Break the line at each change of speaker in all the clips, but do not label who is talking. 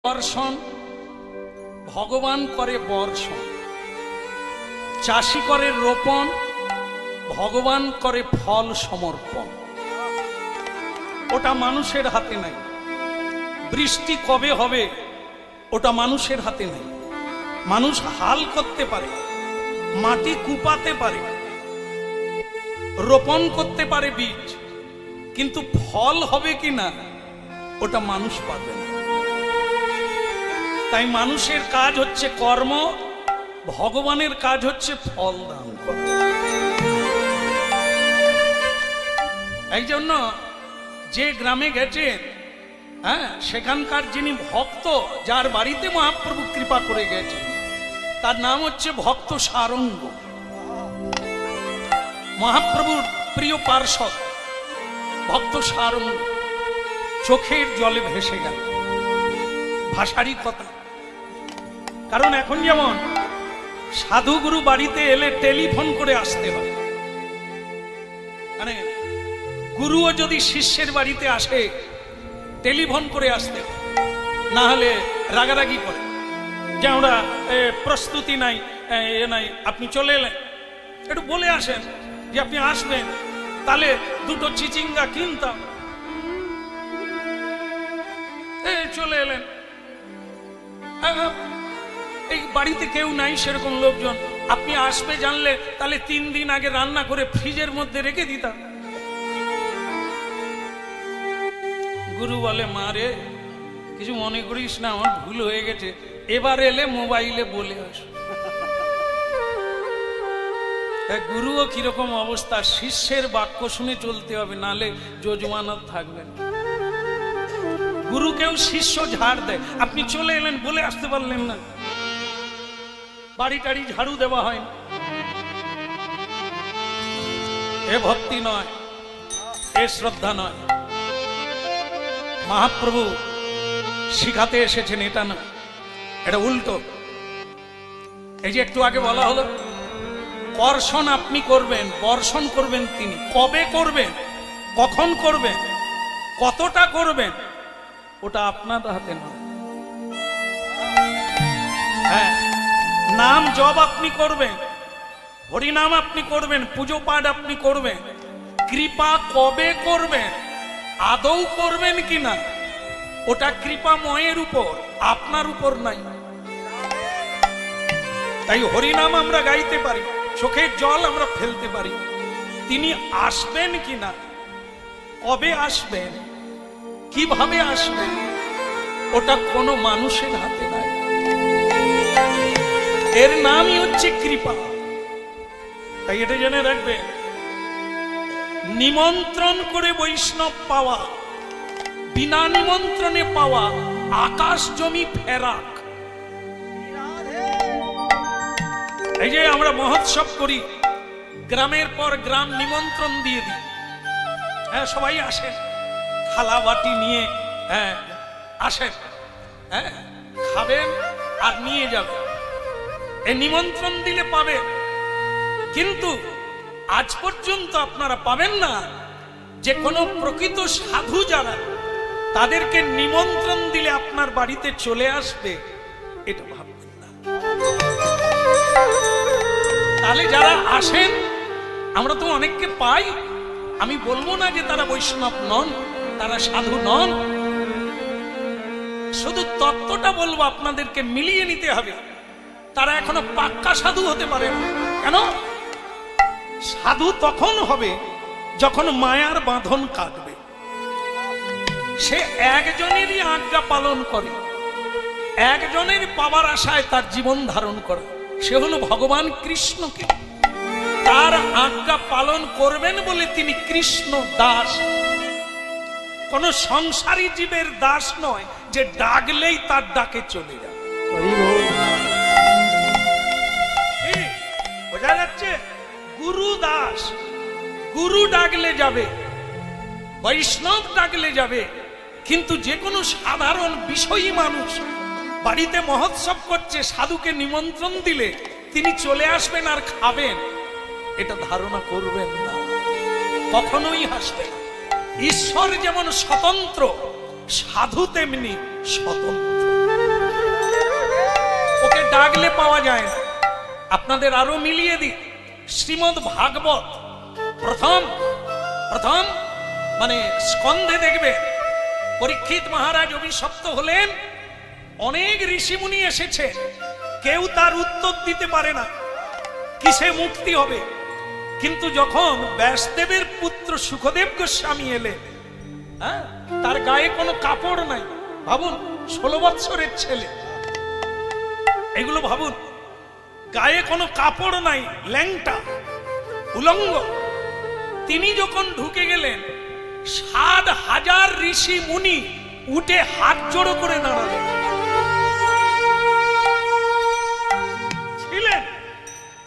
বর্ষণ ভগবান করে বর্ষণ, চাষি করে রোপণ, ভগবান করে ফল সমর্পণ। ওটা মানুষের হাতে নাই। বৃষ্টি কবে হবে ওটা মানুষের হাতে নাই। মানুষ হাল করতে পারে, মাটি কুপাতে পারে, রোপণ করতে পারে বীজ, কিন্তু ফল হবে কিনা ওটা মানুষ পারবে না। তাই মানুষের কাজ হচ্ছে কর্ম, ভগবানের কাজ হচ্ছে ফল দান করা। এই জন্য যে গ্রামে গেছেন, সেখানকার যিনি ভক্ত, যার বাড়িতে মহাপ্রভু কৃপা করে গেছেন, তার নাম হচ্ছে ভক্ত সারঙ্গ। মহাপ্রভুর প্রিয় পার্ষদ ভক্ত সারঙ্গ চোখের জলে ভেসে গেল। ভাষারই কথা। কারণ এখন যেমন সাধুগুরু বাড়িতে এলে টেলিফোন করে আসতে হয়, মানে গুরুও যদি শিষ্যের বাড়িতে আসে টেলিফোন করে আসতে হয়, না হলে রাগারাগি করে যে আমরা প্রস্তুতি নাই, এ নাই, আপনি চলে এলেন, একটু বলে আসেন যে আপনি আসবেন, তাহলে দুটো চিচিঙ্গা কিনতাম। চলে এলেন, এই বাড়িতে কেউ নাই সেরকম লোকজন, আপনি আসবে জানলে তাহলে 3 দিন আগে রান্না করে ফ্রিজের মধ্যে রেখে দিতাম। গুরু বলে, মা রে কিছু মনে করিস না, আমার ভুল হয়ে গেছে, এবার এলে মোবাইলে বলে আস। গুরুও কিরকম অবস্থা, শিষ্যের বাক্য শুনে চলতে হবে, নালে যজমানত থাকবেন। গুরুকেও শিষ্য ঝাড় দেয়। আপনি চলে এলেন, বলে আসতে পারলেন না, বাড়ি টাড়ি ঝাড়ু দেওয়া হয় না। এ ভক্তি নয়, এ শ্রদ্ধা নয়। মহাপ্রভু শিখাতে এসেছেন এটা না, এটা উল্টো। এই যে একটু আগে বলা হলো, বর্ষণ আপনি করবেন, বর্ষণ করবেন তিনি। কবে করবেন, কখন করবেন, কতটা করবেন, ওটা আপনার হাতে নয়। হ্যাঁ, নাম জপ আপনি করবেন, হরিনাম আপনি করবেন, পুজো পাঠ আপনি করবেন, কৃপা কবে করবেন, আদৌ করবেন কিনা, ওটা কৃপাময়ের উপর, আপনার উপর নাই। তাই হরিনাম আমরা গাইতে পারি, চোখের জল আমরা ফেলতে পারি, তিনি আসবেন কিনা, কবে আসবেন, কিভাবে আসবেন, ওটা কোনো মানুষের হাতে নাই। এর নামই হচ্ছে কৃপা। তাই এটা জেনে রাখবে, নিমন্ত্রণ করে বৈষ্ণব পাওয়া, বিনা নিমন্ত্রণে পাওয়া আকাশ জমি ফেরাক। এই যে আমরা মহোৎসব করি, গ্রামের পর গ্রাম নিমন্ত্রণ দিয়ে দিই, হ্যাঁ সবাই আসেন, থালা বাটি নিয়ে আসেন, খাবেন আর নিয়ে যাবেন, এই নিমন্ত্রণ দিলে পাবেন। কিন্তু আজ পর্যন্ত আপনারা পাবেন না যে কোনো প্রকৃত সাধু যারা, তাদেরকে নিমন্ত্রণ দিলে আপনার বাড়িতে চলে আসবে, এটা ভাববেন না। তাহলে যারা আসেন, আমরা তো অনেককে পাই, আমি বলবো না যে তারা বৈষ্ণব নন, তারা সাধু নন, শুধু তত্ত্বটা বলবো, আপনাদেরকে মিলিয়ে নিতে হবে। তারা এখনো পাক্কা সাধু হতে পারে না। কেন? সাধু তখন হবে যখন মায়ার বাঁধন কাটবে, সে একজনেরই আজ্ঞা পালন করে, একজনের পাওয়ার আশায় তার জীবন ধারণ করে, সে হলো ভগবান কৃষ্ণকে। তার আজ্ঞা পালন করবেন বলে তিনি কৃষ্ণ দাস, কোন সংসারী জীবের দাস নয় যে ডাকলেই তার ডাকে চলে যাবে। বোঝা যাচ্ছে? গুরু দাস, গুরু ডাকলে যাবে, বৈষ্ণব ডাকলে যাবে, কিন্তু যে কোনো সাধারণ বিষয়ী মানুষ বাড়িতে মহোৎসব করছে, সাধুকে নিমন্ত্রণ দিলে তিনি চলে আসবেন আর খাবেন, এটা ধারণা করবেন না, কখনোই হাসবেন না। ঈশ্বর যেমন স্বতন্ত্র, সাধু তেমনি স্বতন্ত্র। ডাকলে পাওয়া যায় না। আপনাদের আরো মিলিয়ে দিই, শ্রীমদ্ ভাগবত প্রথম মানে স্কন্ধে দেখবে পরীক্ষিত মহারাজ অভিশপ্ত হলেন, অনেক ঋষিমুনি এসেছে, কেউ তার উত্তর দিতে পারে না কিসে মুক্তি হবে। কিন্তু যখন ব্যাসদেবের পুত্র সুখদেব গোস্বামী এলেন, তার গায়ে কোনো কাপড় নাই, ভাবুন 16 বৎসরের ছেলে, এগুলো ভাবুন, গায়ে কোনো কাপড় নাই, ল্যাংটা উলঙ্গ। তিনি যখন ঢুকে গেলেন, 60,000 ঋষি মুনি উঠে হাত জোড়ো করে দাঁড়ালেন। ছিলেন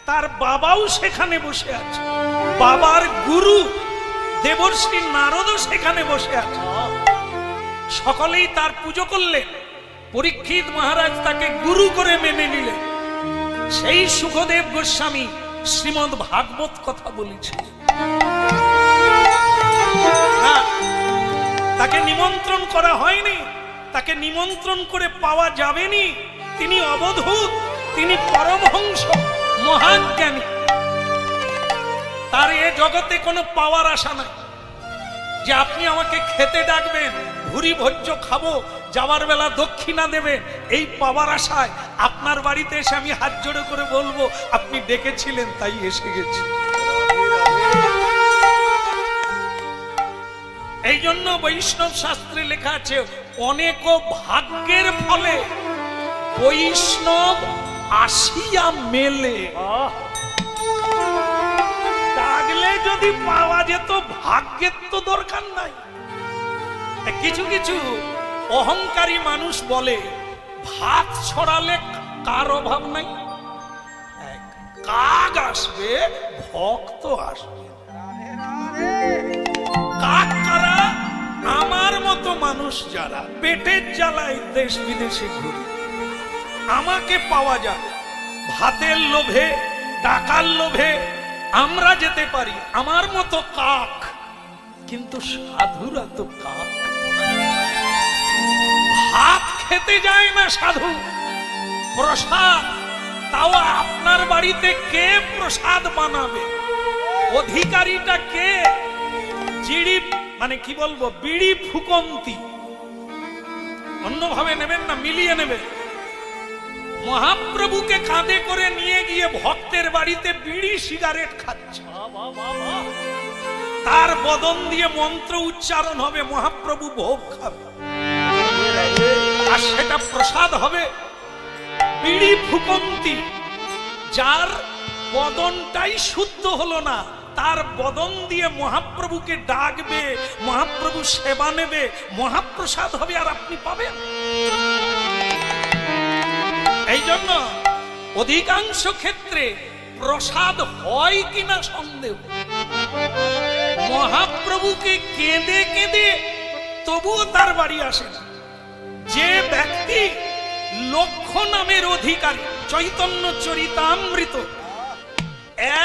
তার বাবাও সেখানে বসে আছে, বাবার গুরু দেবর্ষি নারদও সেখানে বসে আছে, সকলেই তার পুজো করলেন। পরীক্ষিত মহারাজ তাকে গুরু করে মেনে নিলেন। সেই সুখদেব গোস্বামী শ্রীমদ্ ভাগবত কথা বলেছিলেন। তাকে নিমন্ত্রণ করা হয়নি, তাকে নিমন্ত্রণ করে পাওয়া যাবেনি। তিনি অবধূত, তিনি পরমহংস, মহাজ্ঞানী। তার এ জগতে কোনো পাওয়ার আশা নাই যে আপনি আমাকে খেতে ডাকবেন, ভুরি ভোজ্য খাবো, যাওয়ার বেলা দক্ষিণা দেবে। এই পাওয়ার আশায় আপনার বাড়িতে এসে আমি হাত জোড়ো করে বলবো আপনি ডেকেছিলেন তাই এসে গেছি। এই জন্য বৈষ্ণব শাস্ত্রে লেখা আছে, অনেক ভাগ্যের ফলে বৈষ্ণব আসিয়া মেলে। ডাকলে যদি পাওয়া যেত, ভাগ্যের তো দরকার নাই। কিছু কিছু অহংকারী মানুষ বলে, ভাত ছড়ালে কার অভাব নাই, কাক আসবে, ভক্ত আসবে। কাক কারা? আমার মতো মানুষ যারা পেটের জ্বালায় দেশ বিদেশে ঘুরে, আমাকে পাওয়া যায়, ভাতের লোভে, টাকার লোভে আমরা যেতে পারি, আমার মতো কাক। কিন্তু সাধুরা তো কাক, ভাত খেতে যায় না সাধু, প্রসাদ। তাও আপনার বাড়িতে কে প্রসাদ বানাবে? অধিকারীটা কে? জিড়ি মানে কি বলবো, বিড়ি ফুকন্তি। অন্যভাবে নেবেন না, মিলিয়ে নেবেন। মহাপ্রভুকে কাঁধে করে নিয়ে গিয়ে ভক্তের বাড়িতে বিড়ি সিগারেট খাচ্ছে, তার বদন দিয়ে মন্ত্র উচ্চারণ হবে, মহাপ্রভু ভোগ খাবে, আর সেটা প্রসাদ হবে। বিড়ি ফুকন্তি, যার বদনটাই শুদ্ধ হলো না, তার বদন দিয়ে মহাপ্রভুকে ডাকবে, মহাপ্রভু সেবা নেবে, মহাপ্রসাদ হবে, আর আপনি পাবেন। এই জন্য অধিকাংশ ক্ষেত্রে প্রসাদ হয় কিনা সন্দেহ। মহাপ্রভুকে কেঁদে কেঁদে তবুও তার বাড়ি আসে না। যে ব্যক্তি লক্ষ নামের অধিকারী, চৈতন্য চরিতামৃত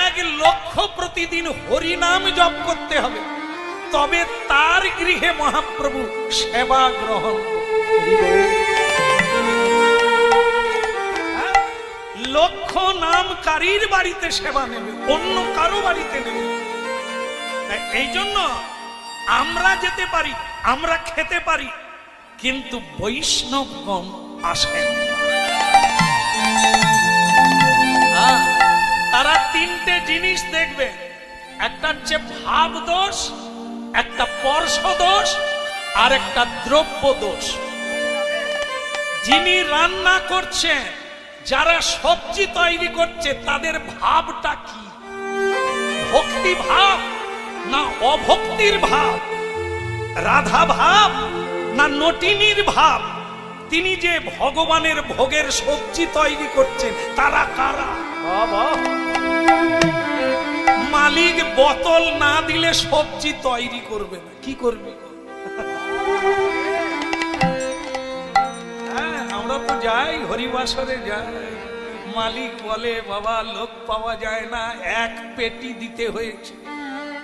1 লক্ষ প্রতিদিন হরিনাম জপ করতে হবে, তবে তার গৃহে মহাপ্রভু সেবা গ্রহণ। লক্ষ নামকারীর বাড়িতে সেবা নেবে, অন্য কারো বাড়িতে নেবে। এই জন্য আমরা যেতে পারি, আমরা খেতে পারি, কিন্তু বৈষ্ণবগণ আসেন। তারা 3টে জিনিস দেখবে, একটা হচ্ছে ভাব দোষ, একটা স্পর্শ দোষ, আর একটা দ্রব্য দোষ। যিনি রান্না করছেন, যারা সবজি তৈরি করছে, তাদের ভাবটা কি? ভক্তি ভাব না অভক্তির ভাব? রাধা ভাব না নটিনীর ভাব? তিনি যে ভগবানের ভোগের সবজি তৈরি করছেন, তারা কারা? মালিক বোতল না দিলে সবজি তৈরি করবে না, কি করবে? আমরা তো যাই, হরিবাসরে যাই, মালিক বলে বাবা লোক পাওয়া যায় না, 1 পেটি দিতে হয়েছে,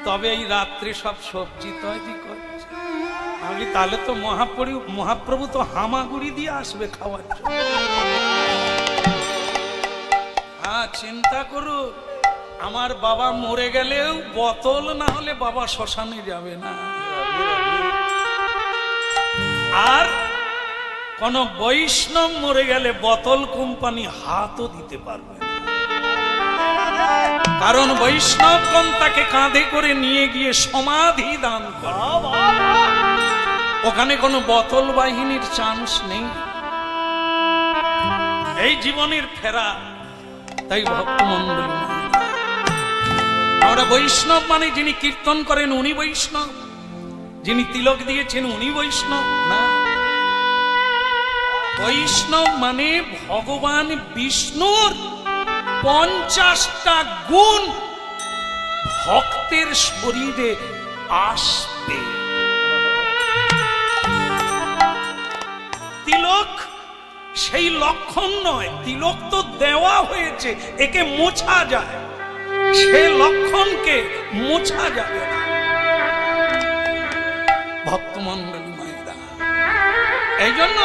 তবে এই রাত্রে সব সবজি তৈরি করছে। আমি তাহলে তো মহাপ্রভু তো হামাগুড়ি দিয়ে আসবে খাওয়ার জন্য। হ্যাঁ, চিন্তা করো, আমার বাবা মরে গেলেও বোতল না হলে বাবা শ্মশানে যাবে না। আর কোন বৈষ্ণব মরে গেলে বোতল কোম্পানি হাতও দিতে পারবে না, কারণ বৈষ্ণবগণ তাকে কাঁধে করে নিয়ে গিয়ে সমাধি দান করে। ওখানে কোনো বোতল বাহিনীর চান্স নেই, এই জীবনের ফেরা। তাই ভক্তমণ্ডলী, আমরা বৈষ্ণব মানে যিনি কীর্তন করেন উনি বৈষ্ণব, যিনি তিলক দিয়েছেন উনি বৈষ্ণব না। বৈষ্ণব মানে ভগবান বিষ্ণুর 50টা গুণ ভক্তের শরীরে আসবে। তিলক সেই লক্ষণ নয়, তিলক তো দেওয়া হয়েছে, একে মোছা যায়, সে লক্ষণকে মোছা যাবে না। ভক্তমণ্ডলী মায়েরা, এই জন্য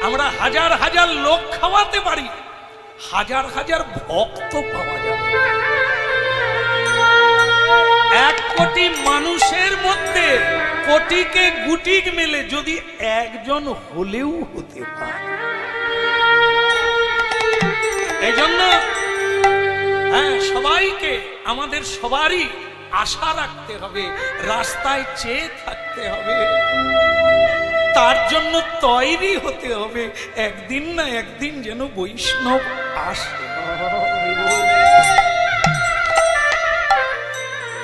আমরা হাজার হাজার লোক খাওয়াতে পারি, হাজার হাজার ভক্ত পাওয়া যাবে। 1 কোটি মানুষের মধ্যে কোটিকে গুটিক মেলে যদি একজন হলেও হতে পারে। এই জন্য হ্যাঁ, সবাইকে, আমাদের সবারই আশা রাখতে হবে, রাস্তায় চেয়ে থাকতে হবে, তার জন্য তৈরি হতে হবে, একদিন না একদিন যেন বৈষ্ণব আসে।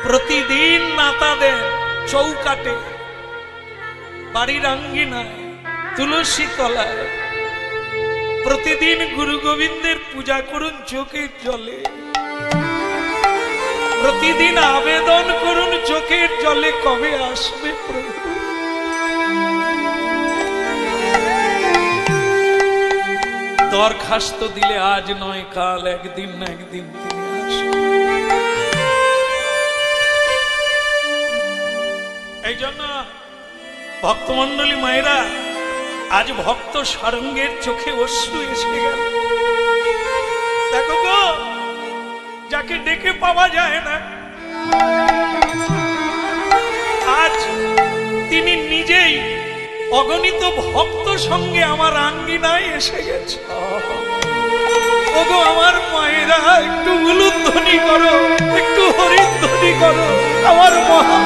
প্রতিদিন নাতা দেন চৌকাটে, বাড়ির আঙ্গিনায়, তুলসী তলায়। প্রতিদিন গুরু গোবিন্দের পূজা করুন চোখের জলে, প্রতিদিন আবেদন করুন চোখের জলে, কবে আসবে প্রভু। দরখাস্ত দিলে আজ নয় কাল, একদিন না একদিন তিনি আসবেন। এই জন্য ভক্তমণ্ডলী মায়েরা, আজ ভক্ত সারঙ্গের চোখে অশ্রু এসে গেল। দেখো গো, যাকে ডেকে পাওয়া যায় না, আজ তিনি নিজেই অগণিত ভক্ত সঙ্গে আমার আঙ্গিনায় এসে গেছে। ওগো আমার মায়েরা, একটু উলুধ্বনি করো, একটু হরিধ্বনি করো, আমার মহা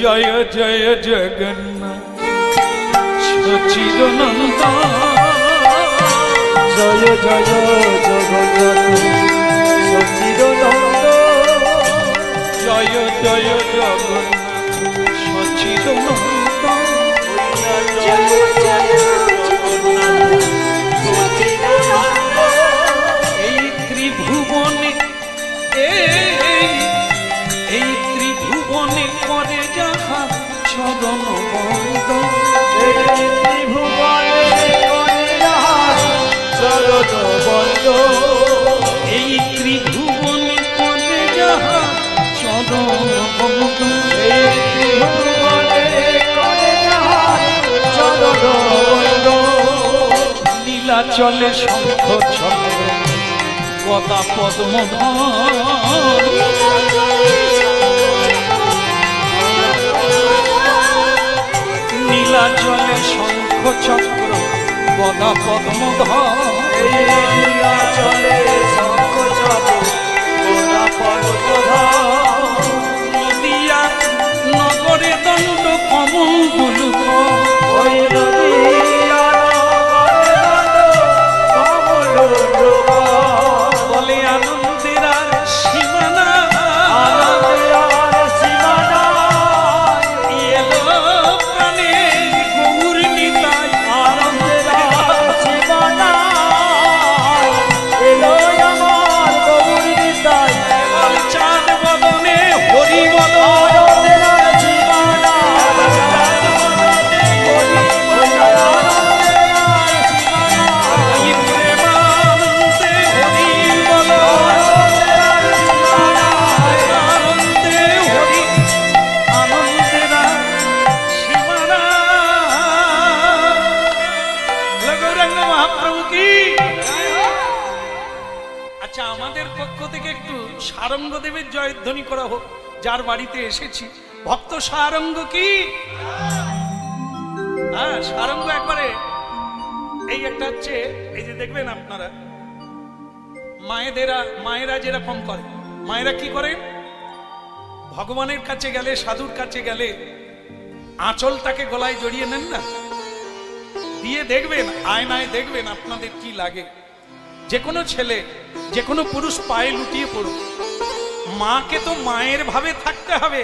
জয় জয় জগন্নাথ সচিদানন্দ,
জয় জয় জগন্নাথ সচিদানন্দ,
জয় জয় জগন্নাথ সচিদানন্দ,
জয় জয় জগন্নাথ সচিদানন্দ।
এই ত্রিভুবনে, এই ত্রিভুবনে করে যাহা চরণ বন্দ,
এই ত্রিভুবনে করে যাহা চরণ বন্দ,
এই ত্রিভুবনে করে যাহা চরণ বন্দ,
এই ত্রিভুবনে করে যাহা চরণ বন্দ।
নীলাচলে শঙ্খ চক্র গদা পদ্মধর, নীলাচলে শঙ্খ চক্র গদা পদ্মধর,
নীলাচলে শঙ্খ চক্র গদা পদ্মধর,
নদিয়া নগরে দণ্ড কমল গুলুক,
ওই নদিয়া
বলে আনন্দের আর সীমানা, এলো প্রাণে গৌর নিতাই,
এলো আমার গৌর নিতাই,
কেবল চা সারঙ্গদেবের জয়ধ্বনি করা হোক, যার বাড়িতে এসেছি। ভক্ত সারঙ্গ কি? হ্যাঁ, সারঙ্গ একবারে এই একটা হচ্ছে, এই যে দেখবেন আপনারা মায়েরা যেরকম করে, মায়েরা কি করে, ভগবানের কাছে গেলে, সাধুর কাছে গেলে আঁচলটাকে গলায় জড়িয়ে নেন না, দিয়ে দেখবেন, আয়নায় দেখবেন আপনাদের কি লাগে। যে কোনো ছেলে, যে কোনো পুরুষ পায়ে লুটিয়ে পড়ুক, মাকে তো মায়ের ভাবে থাকতে হবে,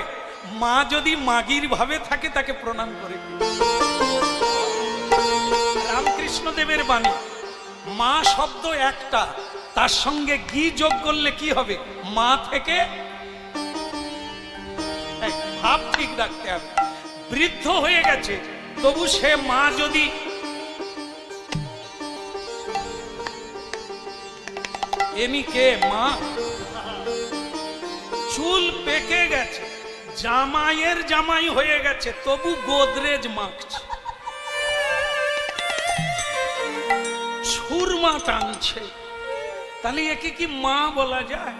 মা যদি মাগির ভাবে থাকে তাকে প্রণাম করে। রামকৃষ্ণ দেবের বাণী, মা শব্দ একটা, তার সঙ্গে গি যোগ করলে কি হবে, মা থেকে ভাব ঠিক রাখতে হবে। বৃদ্ধ হয়ে গেছে তবু সে মা যদি এনি কে মা, চুল পেকে গেছে, জামাইয়ের জামাই হয়ে গেছে তবু গোদরেজ মাখছে, সুরমা টানছে, তাহলে একে কি মা বলা যায়?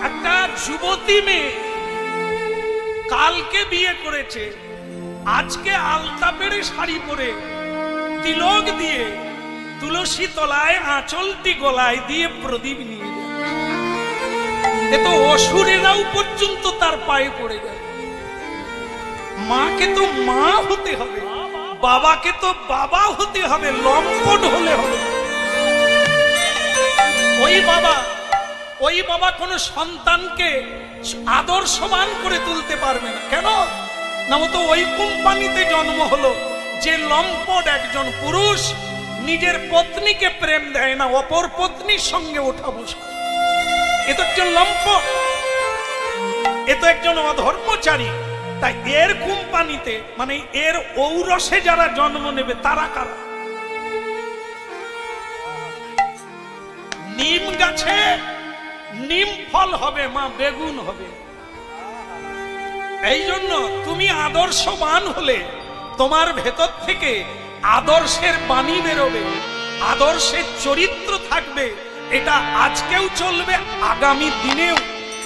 একটা যুবতী মেয়ে কালকে বিয়ে করেছে, আজকে আলতা পেড়ে শাড়ি পরে তিলক দিয়ে তুলসী তলায় আঁচলটি গলায় দিয়ে প্রদীপ নিয়ে যায়, এ তো অসুরেরাও পর্যন্ত তার পায়ে পড়ে যায়। মাকে তো মা হতে হবে, বাবাকে তো বাবা হতে হবে, লম্পট হলে হবে। ওই বাবা কোন সন্তানকে আদর্শবান করে তুলতে পারবে না। কেন না, তো ওই কোম্পানিতে জন্ম হলো যে লম্পট একজন পুরুষ নিজের পত্নীকে প্রেম দেয় না, অপর পত্নীর সঙ্গে ওঠা বসা, এ তো একজন লম্পট, এ তো একজন অধর্মচারী। তাই এর কোম্পানিতে, মানে এর ঔরসে যারা জন্ম নেবে তারা কারা? নিম গাছে নিম ফল হবে, মা বেগুন হবে। এই জন্য তুমি আদর্শবান হলে তোমার ভেতর থেকে আদর্শের বাণী বেরোবে, আদর্শের চরিত্র থাকবে, এটা আজকেও চলবে, আগামী দিনেও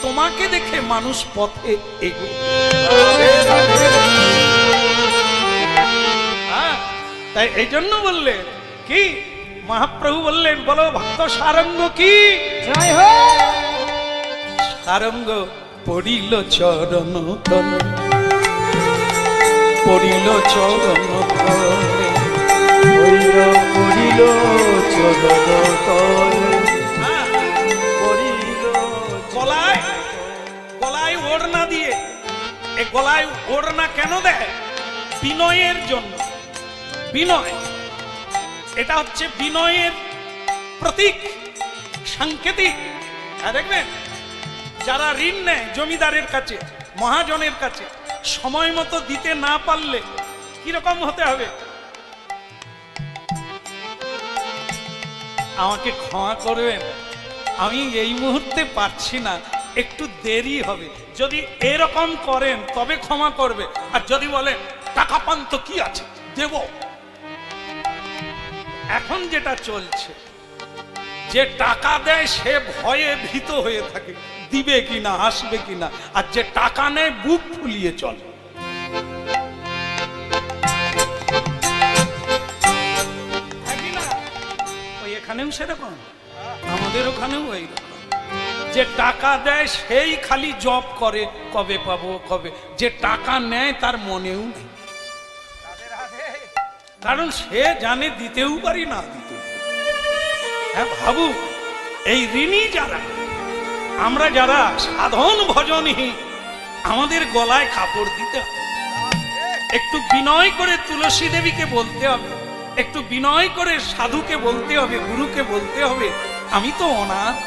তোমাকে দেখে মানুষ পথে এগোবে। তাই এই জন্য বললেন কি, মহাপ্রভু বললেন, বলো ভক্ত সারঙ্গ কি জয় হোক। সারঙ্গ পড়িল চরণ তলে, পড়িল চরণ তলে,
পড়িল চরণ তলে,
গলায় গলায় ওড়না দিয়ে, এই গলায় ওড়না কেন দেয়? বিনয়ের জন্য। বিনয়, এটা হচ্ছে বিনয়ের প্রতীক, সাংকেতিক। দেখবেন যারা ঋণ নেয় জমিদারের কাছে, মহাজনের কাছে, সময় মতো দিতে না পারলে কিরকম হতে হবে? আমাকে ক্ষমা করবেন, আমি এই মুহূর্তে পারছি না, একটু দেরি হবে। যদি এরকম করেন তবে ক্ষমা করবে, আর যদি বলেন টাকা পান তো কি আছে দেব। এখন যেটা চলছে, যে টাকা দেয় সে ভয়ে ভীত হয়ে থাকে, দিবে কিনা, আসবে কিনা, আর যে টাকা নেয় বুক ফুলিয়ে চলে। ওই এখানেও সেরকম, আমাদের ওখানেও এইরকম, যে টাকা দেয় সেই খালি জব করে, কবে পাবো কবে। যে টাকা নেয় তার মনেও নেই, কারণ সে জানে দিতেও পারি না দিতে। হ্যাঁ ভাবু, এই ঋণী যারা, আমরা যারা সাধন ভজনহীন, আমাদের গলায় কাপড় দিতে হবে। একটু বিনয় করে তুলসী দেবীকে বলতে হবে, একটু বিনয় করে সাধুকে বলতে হবে, গুরুকে বলতে হবে, আমি তো অনাথ,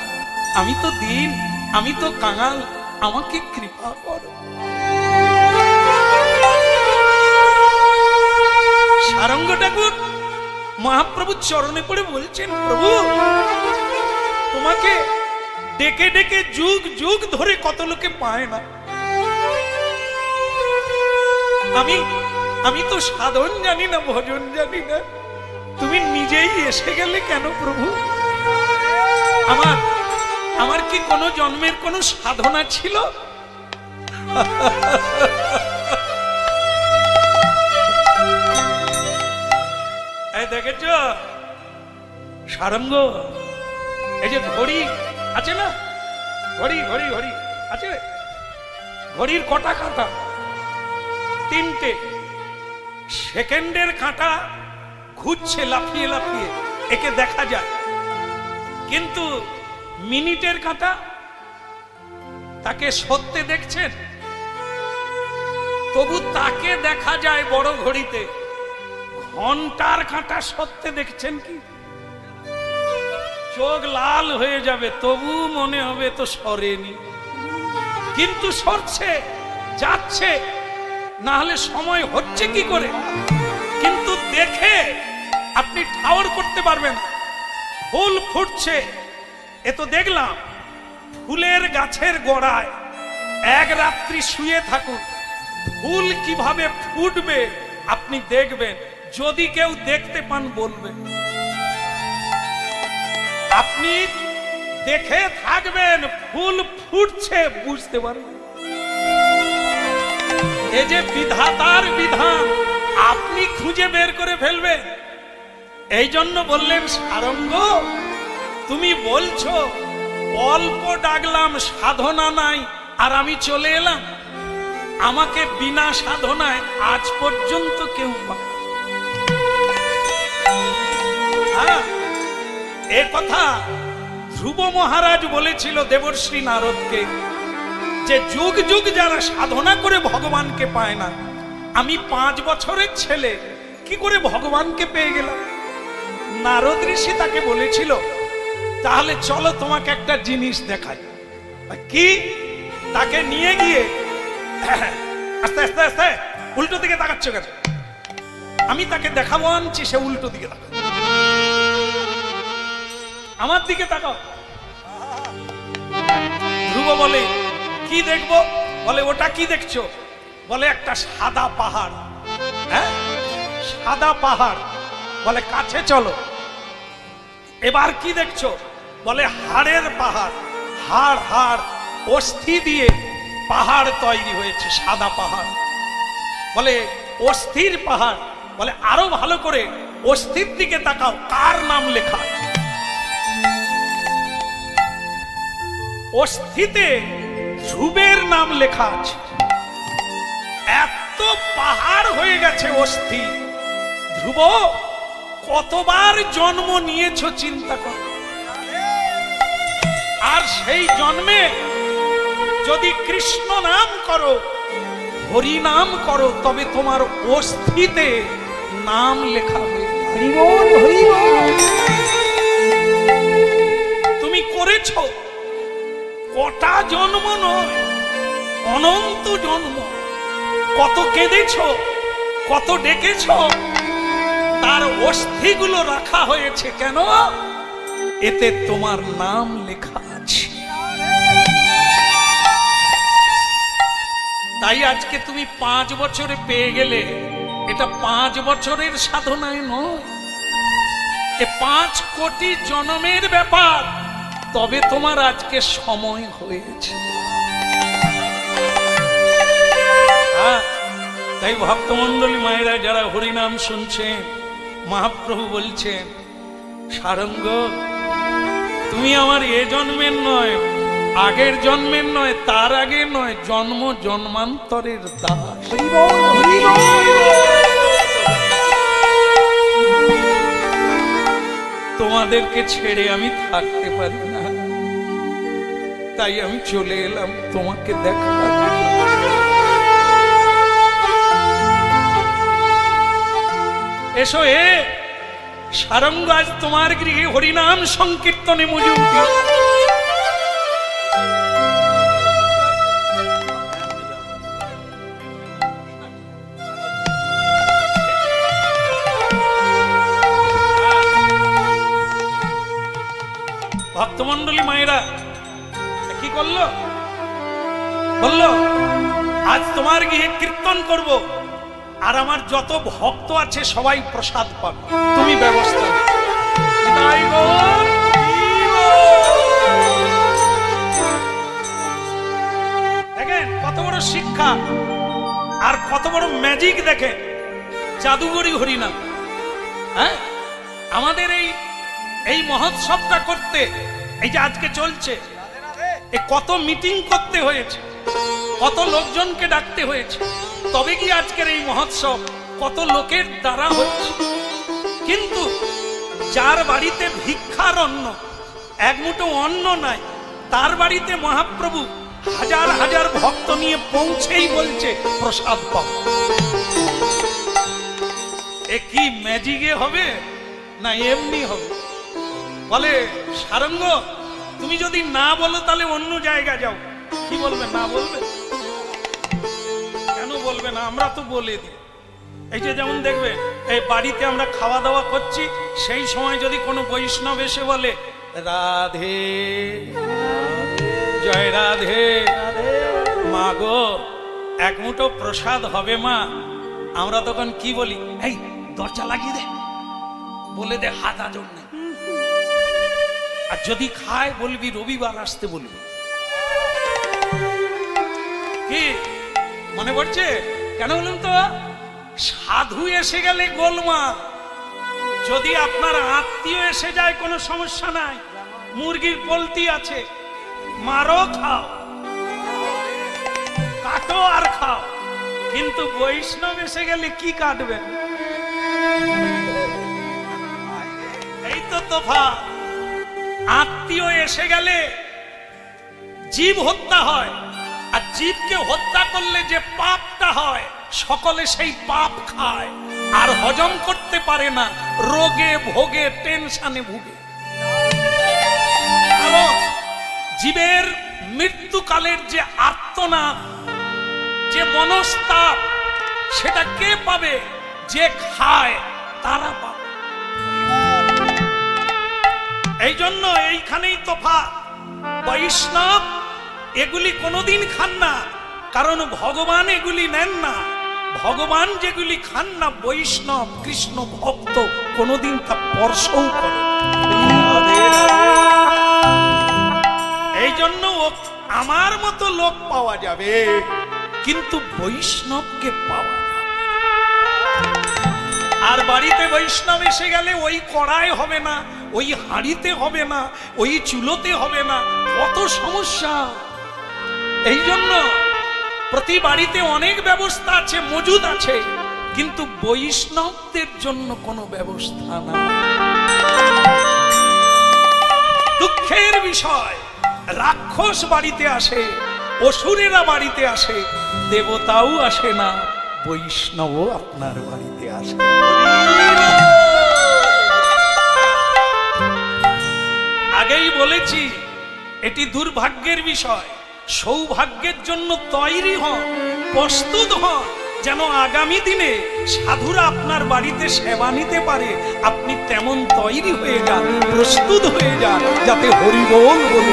আমি তো দীন, আমি তো কাঙাল, আমাকে কৃপা করো। সারঙ্গ ঠাকুর মহাপ্রভুর চরণে পড়ে বলছেন, প্রভু তোমাকে ডেকে ডেকে যুগ যুগ ধরে কত লোকে পায় না, আমি তো সাধন জানি না, ভজন জানি না, তুমি নিজেই এসে গেলে কেন প্রভু? আমার কি কোনো জন্মের কোনো সাধনা ছিল? এই দেখেছ সারঙ্গ, এই যে ঘড়ি আছে না, ঘড়ি ঘড়ি ঘড়ি আছে, ঘড়ির কটা কাঁটা? 3টে। সেকেন্ডের কাঁটা ঘুরছে লাফিয়ে লাফিয়ে, একে দেখা যায়। কিন্তু মিনিটের কাঁটা, তাকে সত্যি দেখছেন? তবু তাকে দেখা যায় বড় ঘড়িতে। ঘন্টার কাঁটা সত্যি দেখছেন কি? চোখ লাল হয়ে যাবে, তবু মনে হবে তো সরেনি, কিন্তু সরছে, যাচ্ছে, না হলে সময় হচ্ছে কি করে? কিন্তু দেখে আপনি ঠাওর করতে পারবেন। ফুল ফুটছে, এ তো দেখলাম। ফুলের গাছের গোড়ায় এক রাত্রি শুয়ে থাকুন, ফুল কিভাবে ফুটবে আপনি দেখবেন। যদি কেউ দেখতে পান বলবেন, আপনি দেখে থাকবেন, ফুল ফুটছে বুঝতে পারবেন। এই যে বিধাতার বিধান, আপনি খুঁজে বের করে ফেলবেন। এই জন্য বললেন সারঙ্গ, তুমি বলছো অল্প ডাকলাম, সাধনা নাই, আর আমি চলে এলাম। আমাকে বিনা সাধনায় আজ পর্যন্ত কেউ পায়। এ কথা ধ্রুব মহারাজ বলেছিল দেবর্ষি নারদকে, যে যুগ যুগ যারা সাধনা করে ভগবানকে পায় না, আমি 5 বছরের ছেলে কি করে ভগবানকে পেয়ে গেলাম? নারদ ঋষি তাকে বলেছিল, তাহলে চলো তোমাকে একটা জিনিস দেখাই। কি? তাকে নিয়ে গিয়ে, আস্তে আস্তে আস্তে, উল্টো দিকে তাকাচ্ছ কেন? আমি তাকে দেখাবো আনছি, সে উল্টো দিকে তাকায়। আমার দিকে তাকাও। ধ্রুব বলে, কি দেখবো? বলে, ওটা কি দেখছো? বলে, একটা সাদা পাহাড়। হ্যাঁ, সাদা পাহাড়। বলে, কাছে চলো। এবার কি দেখছো? বলে, হাড়ের পাহাড়। হাড় হাড় অস্থি দিয়ে পাহাড় তৈরি হয়েছে, সাদা পাহাড়। বলে, অস্থির পাহাড়। বলে, আরো ভালো করে অস্থির দিকে তাকাও, কার নাম লেখা? অস্থিতে ধ্রুবের নাম লেখা আছে। এত পাহাড় হয়ে গেছে অস্থি। ধ্রুব, কতবার জন্ম নিয়েছো চিন্তা কর। আর সেই জন্মে যদি কৃষ্ণ নাম করো, হরি নাম করো, তবে তোমার অস্থিতে নাম লেখা হবে। তুমি করেছো কটা জন্ম নয়, অনন্ত জন্ম। কত কেঁদেছ, কত ডেকেছ, তার অস্থিগুলো রাখা হয়েছে কেন? এতে তোমার নাম লেখা আছে। তাই আজকে তুমি 5 বছরে পেয়ে গেলে, এটা 5 বছরের সাধনায় নয়, এ 5 কোটি জন্মের ব্যাপার। তবে তোমার আজকে সময় হয়েছে। তাই ভক্তমন্ডলী মায়েরা যারা হরিনাম শুনছেন, মহাপ্রভু বলছেন, সারঙ্গ, তুমি আমার এ জন্মের নয়, আগের জন্মের নয়, তার আগের নয়, জন্ম জন্মান্তরের দাস। তোমাদেরকে ছেড়ে আমি থাকতে পারি না, তাই আমি চলে এলাম তোমাকে দেখা। এসো এ সারঙ্গ, আজ তোমার গৃহে হরিনাম সংকীর্তনে মজুদ। ভক্তমন্ডলী মায়েরা কি করলো? বললো, আজ তোমার গৃহে কীর্তন করব, আর আমার যত ভক্ত আছে সবাই প্রসাদ পাবে, তুমি ব্যবস্থা। কত বড় শিক্ষা আর কত বড় ম্যাজিক দেখে জাদুগরি হরিনাম। হ্যাঁ, আমাদের এই মহোৎসবটা করতে, এই যে আজকে চলছে, কত মিটিং করতে হয়েছে, কত লোকজনকে ডাকতে হয়েছে, তবে কি আজকের এই মহোৎসব কত লোকের দ্বারা হচ্ছে। কিন্তু যার বাড়িতে ভিক্ষার অন্ন, এক মুঠো অন্ন নাই, তার বাড়িতে মহাপ্রভু হাজার হাজার ভক্ত নিয়ে পৌঁছেই বলছে প্রসাদ পাও। এ কি ম্যাজিকে হবে না এমনি হবে? বলে সারঙ্গ, তুমি যদি না বলো তাহলে অন্য জায়গা যাও। কি বলবে? না বলবে? কেন বলবে না? আমরা তো বলে দিই। এই যে যেমন দেখবে, এই বাড়িতে আমরা খাওয়া দাওয়া করছি, সেই সময় যদি কোনো বৈষ্ণব এসে বলে রাধে জয় রাধে, মা গো এক মুঠো প্রসাদ হবে মা, আমরা তখন কি বলি? এই দরজা লাগিয়ে দে, বলে দে হাত আজম নেই। আর যদি খায় বলবি রবিবার আসতে বলবি। কি মনে পড়ছে? কেন বলুন তো? সাধু এসে গেলে গোলমাল, যদি আপনার আত্মীয় এসে যায় কোনো সমস্যা নাই, মুরগির পোলট্রি আছে, মারো খাও, কাটো আর খাও। কিন্তু বৈষ্ণব এসে গেলে কি কাটবেন? এই তো তফাৎ। আত্মীয় এসে গেলে জীব হত্যা হয়, আর জীবকে হত্যা করলে যে পাপটা হয়, সকলে সেই পাপ খায় আর হজম করতে পারে না, রোগে ভোগে টেনশনে ভুগে। কারণ জীবের মৃত্যুকালের যে আর্তনাদ, যে মনস্তাপ, সেটা কে পাবে? যে খায় তারা পাবে। এই জন্য এইখানেই তফাৎ। বৈষ্ণব এগুলি কোনোদিন খান না, কারণ ভগবান এগুলি নেন না। ভগবান যেগুলি খান না, বৈষ্ণব কৃষ্ণ ভক্ত কোনোদিন তা স্পর্শও করে। এই জন্য আমার মতো লোক পাওয়া যাবে, কিন্তু বৈষ্ণবকে পাওয়া যাবে। আর বাড়িতে বৈষ্ণব এসে গেলে ওই কড়াই হবে না, ওই হাঁড়িতে হবে না, ওই চুলোতে হবে না, কত সমস্যা। এই জন্য প্রতি বাড়িতে অনেক ব্যবস্থা আছে, মজুদ আছে, কিন্তু বৈষ্ণবদের জন্য কোনো ব্যবস্থা না। দুঃখের বিষয়, রাক্ষস বাড়িতে আসে, অসুরেরা বাড়িতে আসে, দেবতাও আসে না, বৈষ্ণব আপনার বাড়িতে আসে। আগেই বলেছি, এটি দুর্ভাগ্যের বিষয়। সৌভাগ্যের জন্য তৈরি হন, প্রস্তুত হন, যেন আগামী দিনে সাধুরা আপনার বাড়িতে সেবা নিতে পারে। আপনি তেমন তৈরি হয়ে যান, প্রস্তুত হয়ে যান, যাতে হরিবোল বলে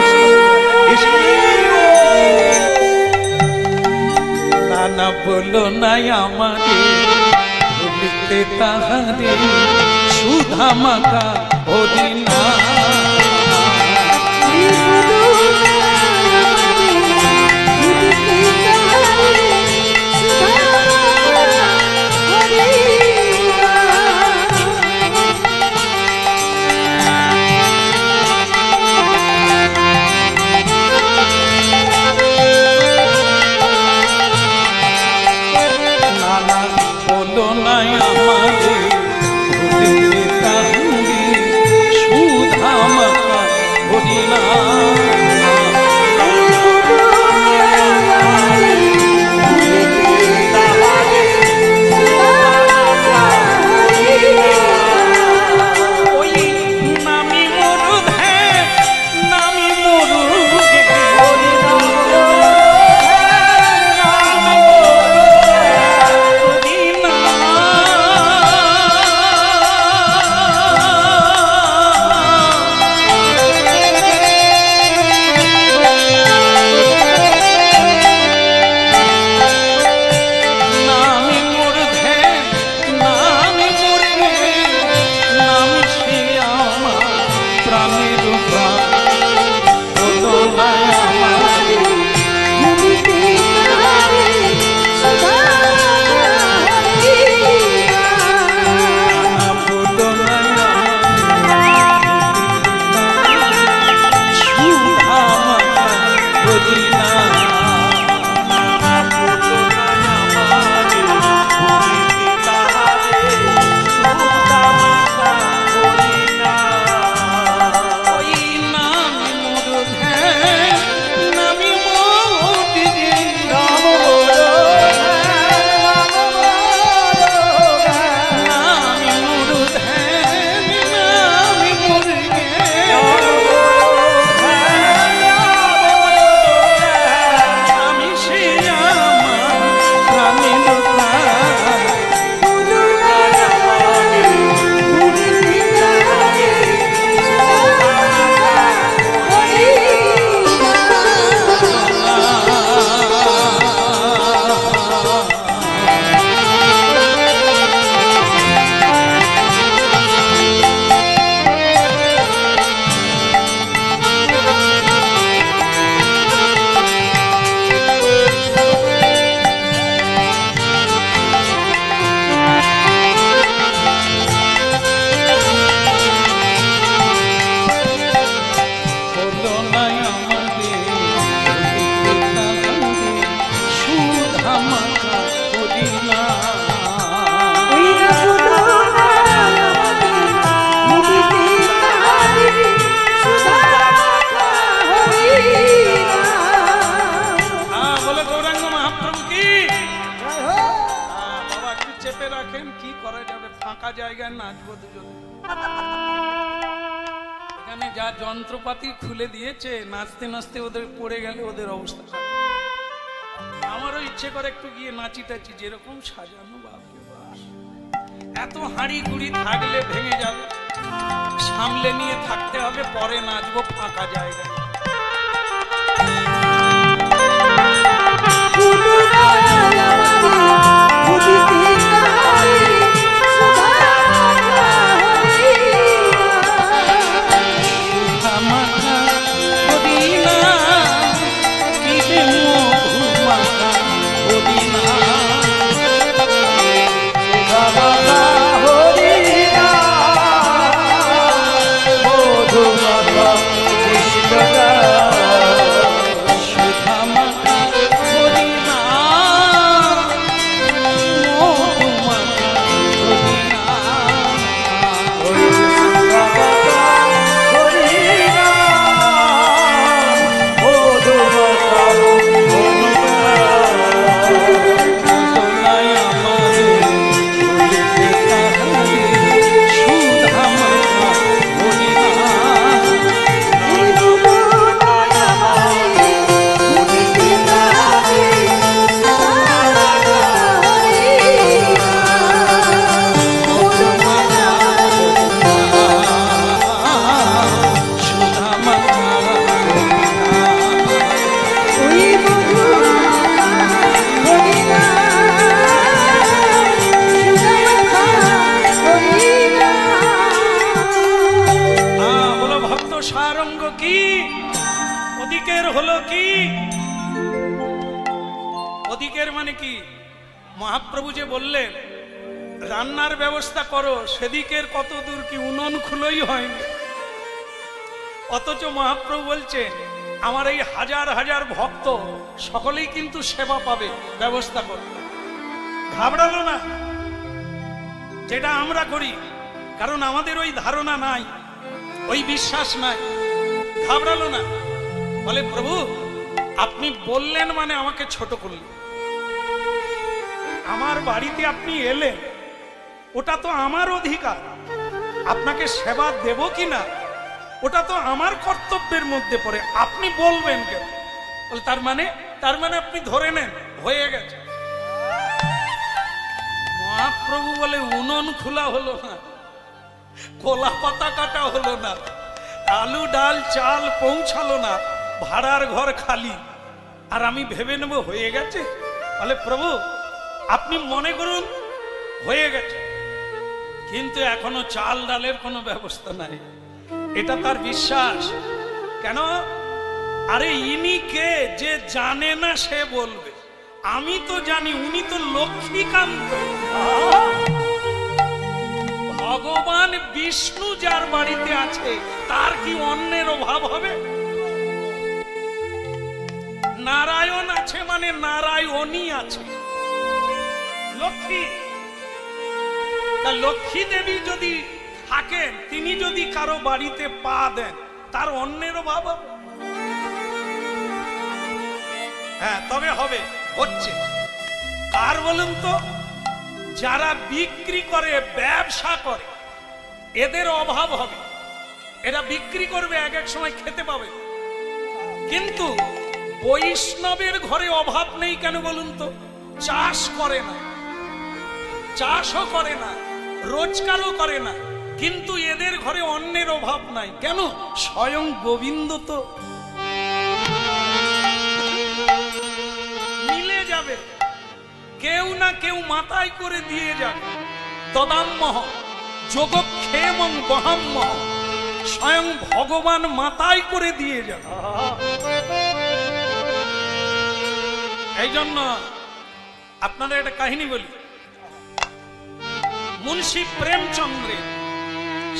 না বলো নাই আমারে ভুলিতে তাহারে, সুধা মাখা হরিনা চেপে রাখেন, কি করা যাবে, ফাঁকা জায়গায় নাচবো দুজন। এখানে যা যন্ত্রপাতি খুলে দিয়েছে, নাচতে নাচতে ওদের পড়ে গেলে ওদের অবস্থা খারাপ। আমারও ইচ্ছে করে একটু গিয়ে নাচি টাচি, যেরকম সাজানো বাপরে বাপ। এত হাঁড়ি গুড়ি থাকলে ভেঙে যাবে, সামলে নিয়ে থাকতে হবে, পরে নাচবো ফাঁকা জায়গায়। মহাপ্রভু যে বললেন রান্নার ব্যবস্থা করো, সেদিকের কত দূর কি উনুন খুলোই হয়নি। অথচ মহাপ্রভু বলছে আমার এই হাজার হাজার ভক্ত সকলেই কিন্তু সেবা পাবে, ব্যবস্থা করবে। ঘাবড়ালো না, যেটা আমরা করি, কারণ আমাদের ওই ধারণা নাই, ওই বিশ্বাস নাই। ঘাবড়ালো না, বলে প্রভু আপনি বললেন মানে আমাকে ছোট করলেন, আমার বাড়িতে আপনি এলেন, ওটা তো আমার অধিকার, আপনাকে সেবা দেব কিনা ওটা তো আমার কর্তব্যের মধ্যে পড়ে, আপনি বলবেন কেন? বলে তার মানে আপনি ধরে নেন হয়ে গেছে। মহাপ্রভু বলে উনুন খোলা হলো না, কলা পাতা কাটা হলো না, আলু ডাল চাল পৌঁছালো না, ভাড়ার ঘর খালি, আর আমি ভেবে নেব হয়ে গেছে? বলে প্রভু আপনি মনে করুন হয়ে গেছে, কিন্তু এখনো চাল ডালের কোনো ব্যবস্থা নাই। এটা তার বিশ্বাস। কেন? আরে ইনি কে যে জানে না সে বলবে, আমি তো জানি, উনি তো লক্ষ্মীকান্ত, ভগবান বিষ্ণু যার বাড়িতে আছে তার কি অন্যের অভাব হবে? নারায়ণ আছে মানে নারায়ণী আছে, লক্ষ্মী। তা লক্ষ্মী দেবী যদি থাকেন, তিনি যদি কারো বাড়িতে পা দেন, তার অন্যের অভাব হবে? হ্যাঁ, তবে হবে, হচ্ছে। কার বলুন তো? যারা বিক্রি করে, ব্যবসা করে, এদের অভাব হবে। এরা বিক্রি করবে, এক এক সময় খেতে পাবে। কিন্তু বৈষ্ণবের ঘরে অভাব নেই কেন বলুন তো? চাষ করে না, চাষও করে না, রোজগারও করে না, কিন্তু এদের ঘরে অন্যের অভাব নাই। কেন? স্বয়ং গোবিন্দ তো মিলে যাবে, কেউ না কেউ মাথায় করে দিয়ে যাবে। তদাম্মহ যোগক্ষেমং বহাম্মহ, স্বয়ং ভগবান মাথায় করে দিয়ে যাবে। এই জন্য আপনাদের একটা কাহিনী বলি। মুন্সী প্রেমচন্দ্রের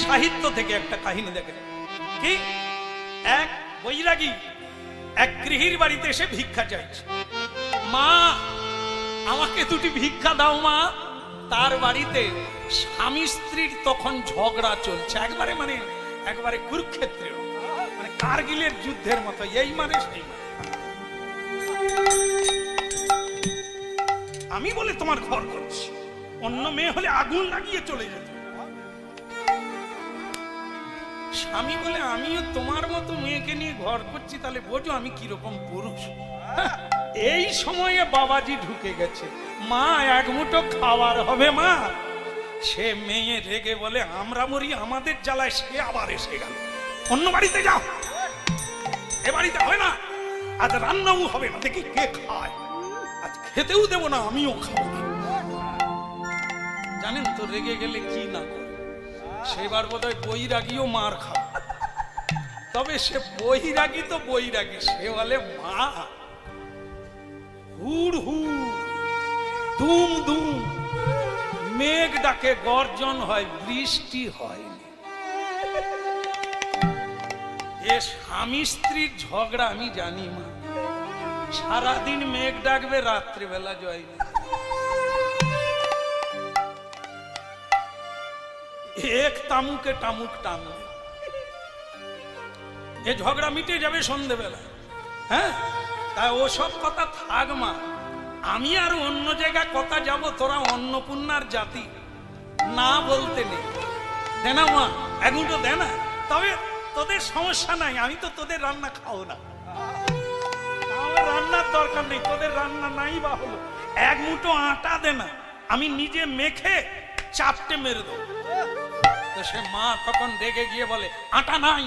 সাহিত্য থেকে একটা কাহিনী দেখেন। কি? এক বৈরাগী এক গৃহীর বাড়িতে এসে ভিক্ষা চাইছে। মা আমাকে দুটি ভিক্ষা দাও মা। তার বাড়িতে স্বামী স্ত্রীর তখন ঝগড়া চলছে, একবারে কুরুক্ষেত্রের, মানে কারগিলের যুদ্ধের মতো, এই মানে সেই মানে। আমি বলে তোমার ঘর করছি, অন্য মেয়ে হলে আগুন লাগিয়ে চলে যেত। স্বামী বলে আমিও তোমার মতো মেয়েকে নিয়ে ঘর করছি, তাহলে বোঝো আমি কিরকম পুরুষ। এই সময়ে বাবাজি ঢুকে গেছে, মা এক মুঠো খাবার হবে মা। সে মেয়ে রেগে বলে আমরা মরি আমাদের জ্বালায়, সে আবার এসে গেল, অন্য বাড়িতে যাও, এ বাড়িতে হয় না, আজ রান্নাও হবে না, দেখি কে খায়, আজ খেতেও দেবো না, আমিও খাবো না। জানেন তো রেগে গেলে কি না করে, সেবার বোধহয় বৈরাগীও মার খাবে। তবে সে বৈরাগী তো বৈরাগী, সে বলে মা হুড় হুড় দুম দুম মেঘ ডাকে গর্জন হয়, বৃষ্টি হয়নি। এ স্বামী স্ত্রীর ঝগড়া আমি জানি মা, সারাদিন মেঘ ডাকবে, রাত্রিবেলা জয়নি। এক তামুকে টামুক টানবে, এ ঝগড়া মিটে যাবে সন্ধেবেলা। হ্যাঁ, তাই ওসব কথা থাক মা, আমি আর অন্য জায়গায় কথা যাব, তোরা অন্নপূর্ণার জাতি, না বলতে নেই, দেনা মা এক মুঠো দেনা। তবে তোদের সমস্যা নাই, আমি তো তোদের রান্না খাও না, আমার রান্নার দরকার নেই, তোদের রান্না নাই বা হলো, এক মুঠো আটা দেনা, আমি নিজে মেখে চাপটে মেরে দেবো। তো সে মা তখন রেগে গিয়ে বলে আটা নাই,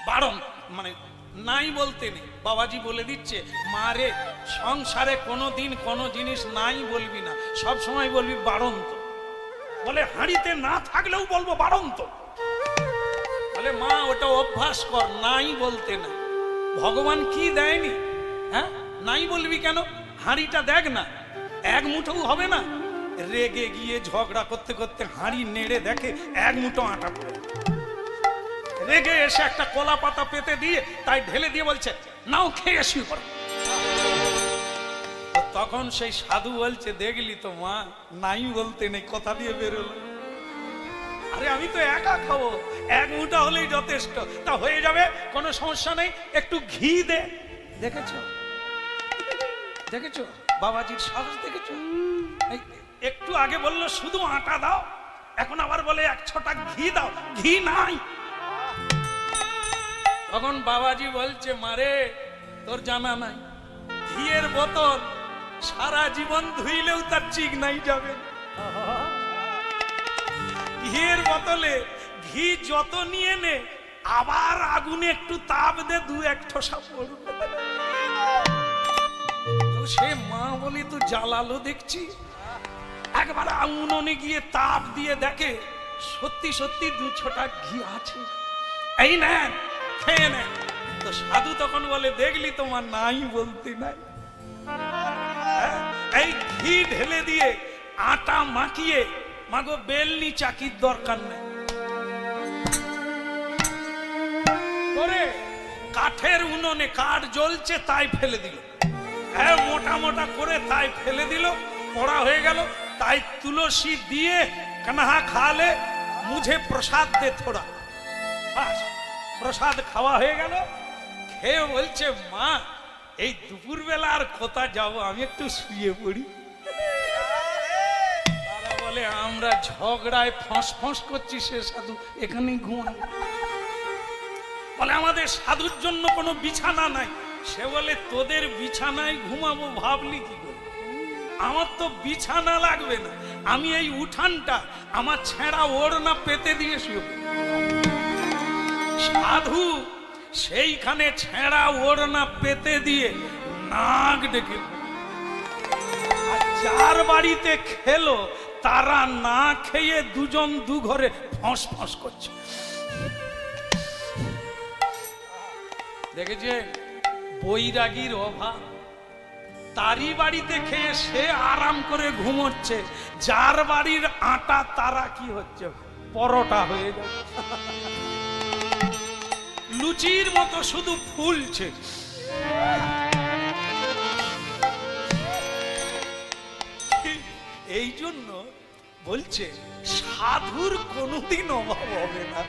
বারণ মানে নাই বলতে নেই। বাবাজি বলে দিচ্ছে মা রে, সংসারে কোনোদিন কোনো জিনিস নাই বলবি না, সব সময় বলবি বাড়ন্ত। বলে হাঁড়িতে না থাকলেও বলবো বাড়ন্ত। বলে মা ওটা অভ্যাস কর, নাই বলতে না, ভগবান কি দেয়নি, হ্যাঁ নাই বলবি কেন, হাঁড়িটা দেখ না, এক মুঠো হবে না। রেগে গিয়ে ঝগড়া করতে করতে হাঁড়ি নেড়ে দেখে এক মুঠো আটা পড়ে, রেগে এসে একটা কলা পাতা পেতে দিয়ে তাই ঢেলে দিয়ে বলছে নাও খেয়ে শুয়ে পড়ো। তখন সেই সাধু বলছে দেখলি তো মা, নাই বলতে নেই, কথা দিয়ে বেরোলো। আরে আমি তো একা খাবো, এক মুঠা হলেই যথেষ্ট, তা হয়ে যাবে, কোনো সমস্যা নেই, একটু ঘি দে। দেখেছো দেখেছো বাবাজির সাহস দেখেছো? একটু আগে বললো শুধু আটা দাও, এখন আবার বলে এক ছটা ঘি দাও, ঘি নাই। তখন বাবাজি বলছে মারে তোর জানা নাই, ঘিয়ের বোতল সারা জীবন ধুইলেও তার চিকনাই যাবে। ঘিয়ের বোতলে ঘি যত নিয়ে নে, আবার আগুনে একটু তাপ দে, দু এক ঠোসা পড়বে। তো সে মা বলি তো জ্বালালো দেখছি, একবার উনুনে গিয়ে তাপ দিয়ে দেখে সত্যি সত্যি দু ছটা ঘি আছে, এই নেন খেয়ে নেন। তো সাধু তখন বলে দেখলি তোমার নাই বলতে নাই, এই ঘি ঢেলে দিয়ে আটা মাখিয়ে, মাগো বেলনি চাকির দরকার নেই, করে কাঠের উনুনে কাঠ জ্বলছে তাই ফেলে দিল, হ্যাঁ মোটা মোটা করে তাই ফেলে দিল, পড়া হয়ে গেল। তাই তুলসী দিয়ে কানহা খালে মুঝে প্রসাদ দে থোড়া, বাস প্রসাদ খাওয়া হয়ে গেল। খেয়ে বলছে মা এই দুপুর বেলা আর কোথা যাব, আমি একটু শুয়ে পড়ি। তারা বলে আমরা ঝগড়ায় ফস ফস করছি, সে সাধু এখানেই ঘুমায়। বলে আমাদের সাধুর জন্য কোনো বিছানা নাই। সে বলে তোদের বিছানায় ঘুমাবো ভাবলি কি করে, আমার তো বিছানা লাগবে না, আমি এই উঠানটা আমার ছেঁড়া ওড়না পেতে দিয়ে শুয়ে পড়ি। সাধু সেইখানে ছেঁড়া ওড়না পেতে দিয়ে নাক ডেকে, যার বাড়িতে খেলো তারা না খেয়ে দুজন দু ঘরে ফস ফস করছে। দেখেছে বৈরাগীর অভাব, তারই বাড়িতে খেয়ে সে আরাম করে ঘুমোচ্ছে, যার বাড়ির আটা তারা কি হচ্ছে পরোটা হয়ে যাচ্ছে, লুচির মতো শুধু ফুলছে। এই জন্য বলছে সাধুর কোনোদিন অভাব হবে না,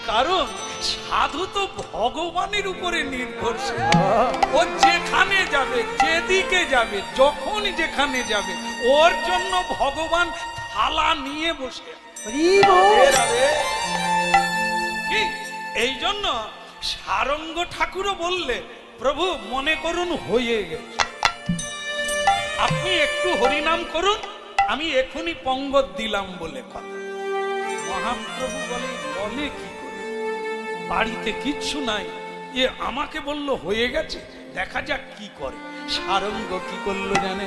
কারণ সাধু তো ভগবানের উপরে নির্ভরশীল। ও যেখানে যাবে, যেদিকে যাবে, যখন যেখানে যাবে, ওর জন্য ভগবান থালা নিয়ে বসে। কি এই জন্য সারঙ্গ ঠাকুরও বললে, প্রভু মনে করুন হয়ে গেছে, আপনি একটু হরিনাম করুন, আমি এখনই পঙ্গত দিলাম বলে কথা। মহাপ্রভু বলে কি করে, বাড়িতে কিচ্ছু নাই, এ আমাকে বলল হয়ে গেছে, দেখা যাক কি করে। সারঙ্গ কি করলো জানে,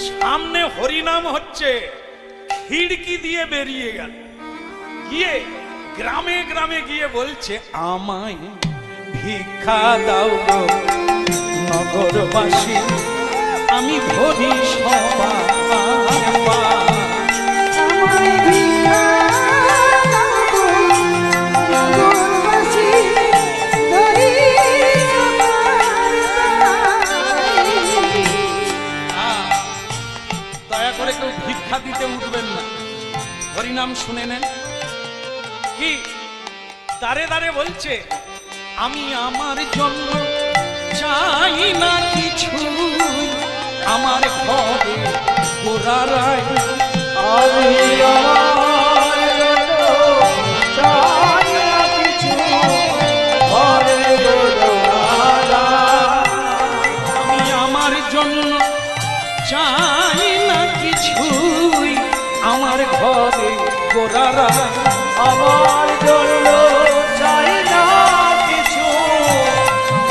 সামনে হরিনাম হচ্ছে, খিড়কি দিয়ে বেরিয়ে গেল, গিয়ে গ্রামে গ্রামে গিয়ে বলছে, আমায় ভিক্ষা দাও গো নগরবাসী, আমি ভরি সবার দয়া করে কেউ ভিক্ষা দিতে উঠবেন না, হরিনাম শুনে নেন। কি দাঁড়ে দাঁড়ে বলছে, আমি আমার জন্য চাই না কিছু, আমার ঘরে গোড়ারায়
আমি আমার জন্য চাই না কিছু, ঘরে গোড়ারায়।
আমি আমার জন্য চাই না কিছু, আমার ঘরে গোড়ারায়।
আমার জন্য চাই না কিছু,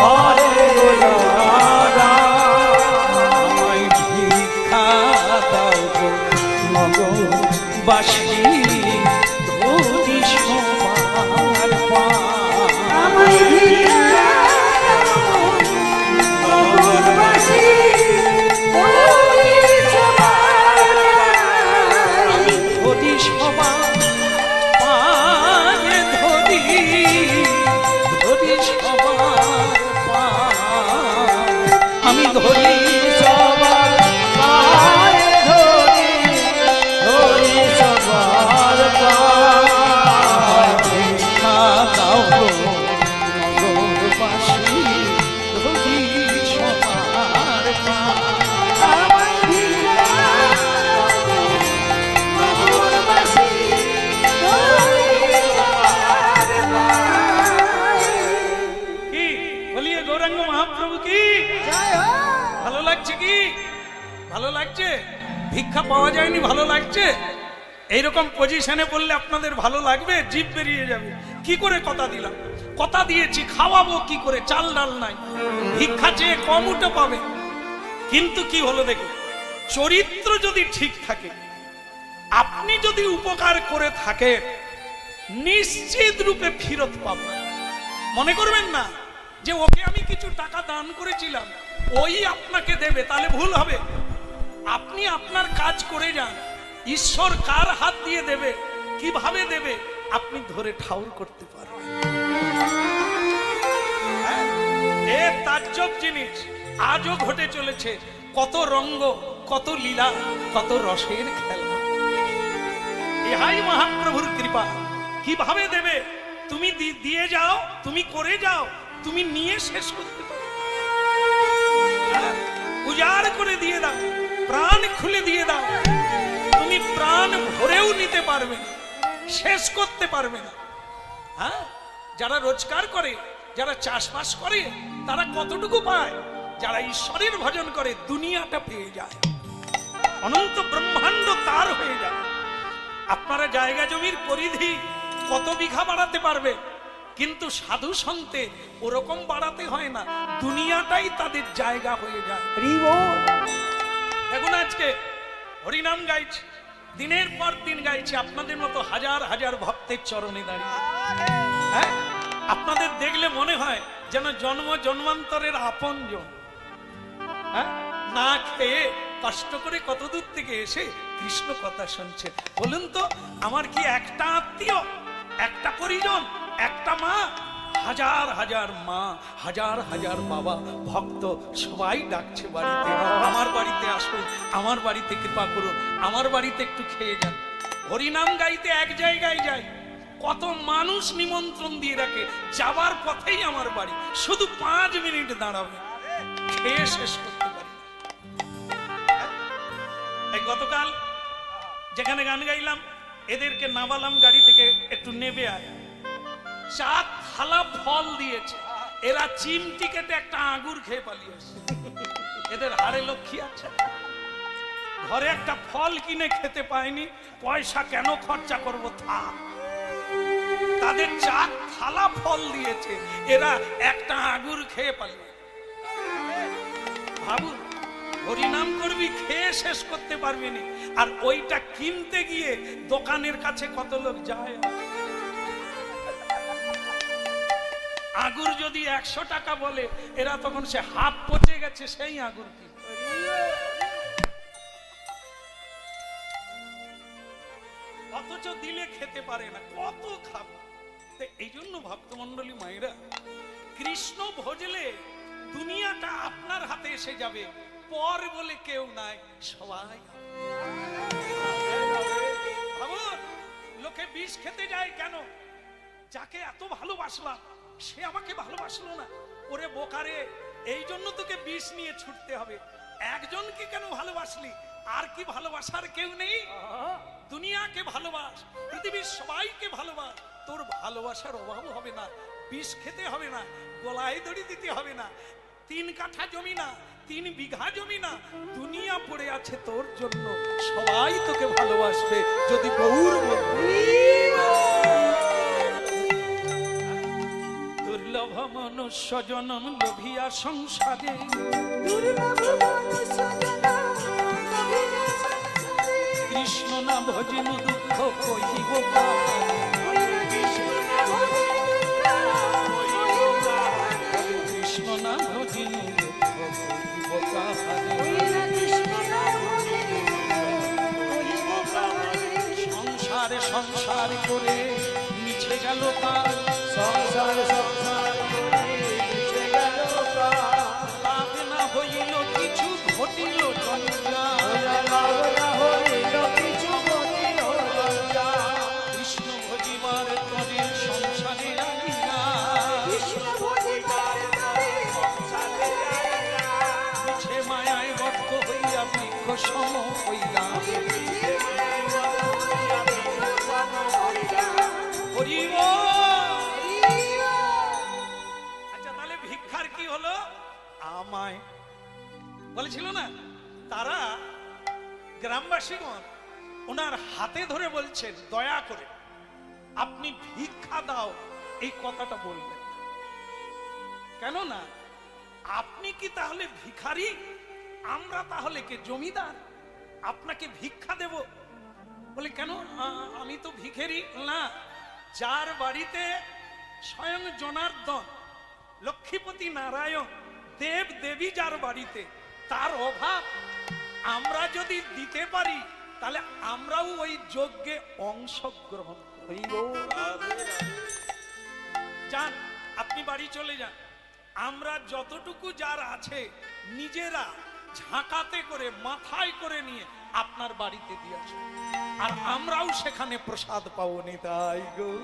ঘরে গোড়ারায়।
আমায় ভিক্ষা দাও গো নগরবাসী, ধরি সবার পায়।
আমায় ভিক্ষা দাও নগরবাসী, ধরি সবার পায়।
আমি ধরি সবার পায়, ধরি সবার পায়। আমি ধরি
সবার পায়, ধরি সবার পায়।
ভিক্ষা দাও গো নগরবাসী, ধরি সবার পায়।
আমায় ভিক্ষা দাও নগরবাসী, ধরি সবার পায়।
কি বলিয়ে গৌরাঙ্গ মহাপ্রভু কি
জয় হোক।
ভালো লাগছে? কি ভালো লাগছে? ভিক্ষা পাওয়া যায়নি, ভালো লাগছে? এইরকম পজিশনে পড়লে আপনাদের ভালো লাগবে? জিভ বেরিয়ে যাবে। কি করে কথা দিলাম, কথা দিয়েছি, খাওয়াবো কি করে, চাল ডাল নাই, ভিক্ষা চেয়ে কম উঠে পাবে। কিন্তু কি হলো দেখো, চরিত্র যদি ঠিক থাকে, আপনি যদি উপকার করে থাকেন, নিশ্চিত রূপে ফিরত পাবেন। মনে করবেন না যে ওকে আমি কিছু টাকা দান করেছিলাম, ওই আপনাকে দেবে, তাহলে ভুল হবে। আপনি আপনার কাজ করে যান, ঈশ্বর কার হাত দিয়ে দেবে, কিভাবে দেবে, আপনি ধরে ঠাউর করতে পারবেন। হ্যাঁ, এ তাজ্জব জিনিস আজও ঘটে চলেছে। কত রঙ্গ, কত লীলা, কত রসের খেলা। ইহাই মহাপ্রভুর কৃপা। কিভাবে দেবে, তুমি দিয়ে যাও, তুমি করে যাও, তুমি নিয়ে শেষ করতে পারো। উজাড় করে দিয়ে দাও, প্রাণ খুলে দিয়ে দাও, তুমি প্রাণ ভরেও নিতে পারবে না, শেষ করতে পারবে না। হ্যাঁ, যারা রোজগার করে, যারা চাষবাস করে, তারা কতটুকু পায়? যারা ঈশ্বরের ভজন করে, দুনিয়াটা পেয়ে যায়, অনন্ত ব্রহ্মাণ্ড তার হয়ে যায়। আপনারা জায়গা জমির পরিধি কত বিঘা বাড়াতে পারবে, কিন্তু সাধু সন্তে ওরকম বাড়াতে হয় না, দুনিয়াটাই তাদের জায়গা হয়ে যায়। দেখুন আজকে হরিনাম গাইছে, দিনের পর দিন গাইছে, আপনাদের মতো হাজার হাজার ভক্তের চরণে দাঁড়িয়ে। হ্যাঁ, আপনাদের দেখলে মনে হয় যেন জন্ম জন্মান্তরের আপনজন। হ্যাঁ, না খেয়ে কষ্ট করে কত দূর থেকে এসে কৃষ্ণ কথা শুনছে। বলুন তো, আমার কি একটা আত্মীয়, একটা পরিজন, একটা মা? হাজার হাজার মা, হাজার হাজার বাবা, ভক্ত সবাই ডাকছে বাড়িতে, আমার বাড়িতে আসুন, আমার বাড়িতে কৃপা করুন, আমার বাড়িতে একটু খেয়ে যান। হরিনাম গাইতে এক জায়গায় যাই, কত মানুষ নিমন্ত্রণ দিয়ে রাখে, যাবার পথেই আমার বাড়ি, শুধু 5 মিনিট দাঁড়াবে, খেয়ে শেষ করতে পারি। এই গতকাল যেখানে গান গাইলাম, এদেরকে নামালাম গাড়ি থেকে, একটু নেবে আয়, 4 থালা ফল দিয়েছে, এরা চিমটি কেটে একটা আঙ্গুর খেয়ে পালিয়েছে। এদের হাড়ে লক্ষ্মী আছে, ঘরে একটা ফল কিনে খেতে পায়নি, পয়সা কেন খরচা করব থাক। তাদের 4 থালা ফল দিয়েছে, এরা একটা আঙ্গুর খেয়ে পালিয়ে। ভাবুন, হরিনাম করবি, খেয়ে শেষ করতে পারবি না, আর ওইটা কিনতে গিয়ে দোকানের কাছে কত লোক যায়। আগুর যদি 100 টাকা বলে, এরা তখন সে হাত পচে গেছে সেই আগুর কিনে। অথচ দিলে খেতে পারে না, কত খাবে। এই জন্য ভক্তমন্ডলী মায়েরা, কৃষ্ণ ভজলে দুনিয়াটা আপনার হাতে এসে যাবে, পর বলে কেউ নাই, সবাই। ভাবুন, লোকে বিষ খেতে যায় কেন? যাকে এত ভালোবাসলাম সে আমাকে ভালোবাসলো না, ওরে বোকারে, এই জন্য তোকে বিষ নিয়ে ছুটতে হবে। একজনকে কেন ভালোবাসলি? আর কি ভালোবাসার কেউ নেই? দুনিয়াকে ভালোবাস, পৃথিবীর সবাইকে ভালোবাস, তোর ভালোবাসার অভাব হবে না। বিষ খেতে হবে না, গলায় দড়ি দিতে হবে না, 3 কাঠা জমি না, 3 বিঘা জমি না, দুনিয়া পড়ে আছে তোর জন্য, সবাই তোকে ভালোবাসবে যদি গৌর বলবি। দুর্লভ মনুষ্য জনম লোভিয়া সংসারে, কৃষ্ণ না ভজিনু দুঃখ কহিব কাহারে, কৃষ্ণ না ভজিনু দুঃখ কহিব কাহারে। সংসারে সংসার করে মিছে গেল তার,
সংসার সংসার করে মিছে গেল তার,
লাভ না হইল কিছু ঘটিল জঞ্জাল,
লাভ না হইল কিছু ঘটিল জঞ্জাল।
কৃষ্ণ ভজিবার তরে সংসারে আইলা, মিছে মায়ায় বদ্ধ হইয়া বৃক্ষ সম হইলা। হরিব। আচ্ছা, তাহলে ভিক্ষার কি হলো? আমায় বলেছিল না, তারা গ্রামবাসীগণ ওনার হাতে ধরে বলছেন, দয়া করে আপনি ভিক্ষা দাও, এই কথাটা বলবেন না। কেননা আপনি কি তাহলে ভিখারি? আমরা তাহলে কে জমিদার? আপনাকে ভিক্ষা দেব? বলে কেন, আমি তো ভিখারি না। যার বাড়িতে স্বয়ং জনার্দন, লক্ষ্মীপতি নারায়ণ, দেব দেবী যার বাড়িতে, তার অভাব আমরা যদি দিতে পারি, তাহলে আমরাও ওই যজ্ঞে অংশগ্রহণ করিব। যান, আপনি বাড়ি চলে যান, আমরা যতটুকু যার আছে নিজেরা ঝাঁকাতে করে মাথায় করে নিয়ে আপনার বাড়িতে দিয়ে আসবো, আর আমরাও সেখানে প্রসাদ পাবো। নিতাই গৌর।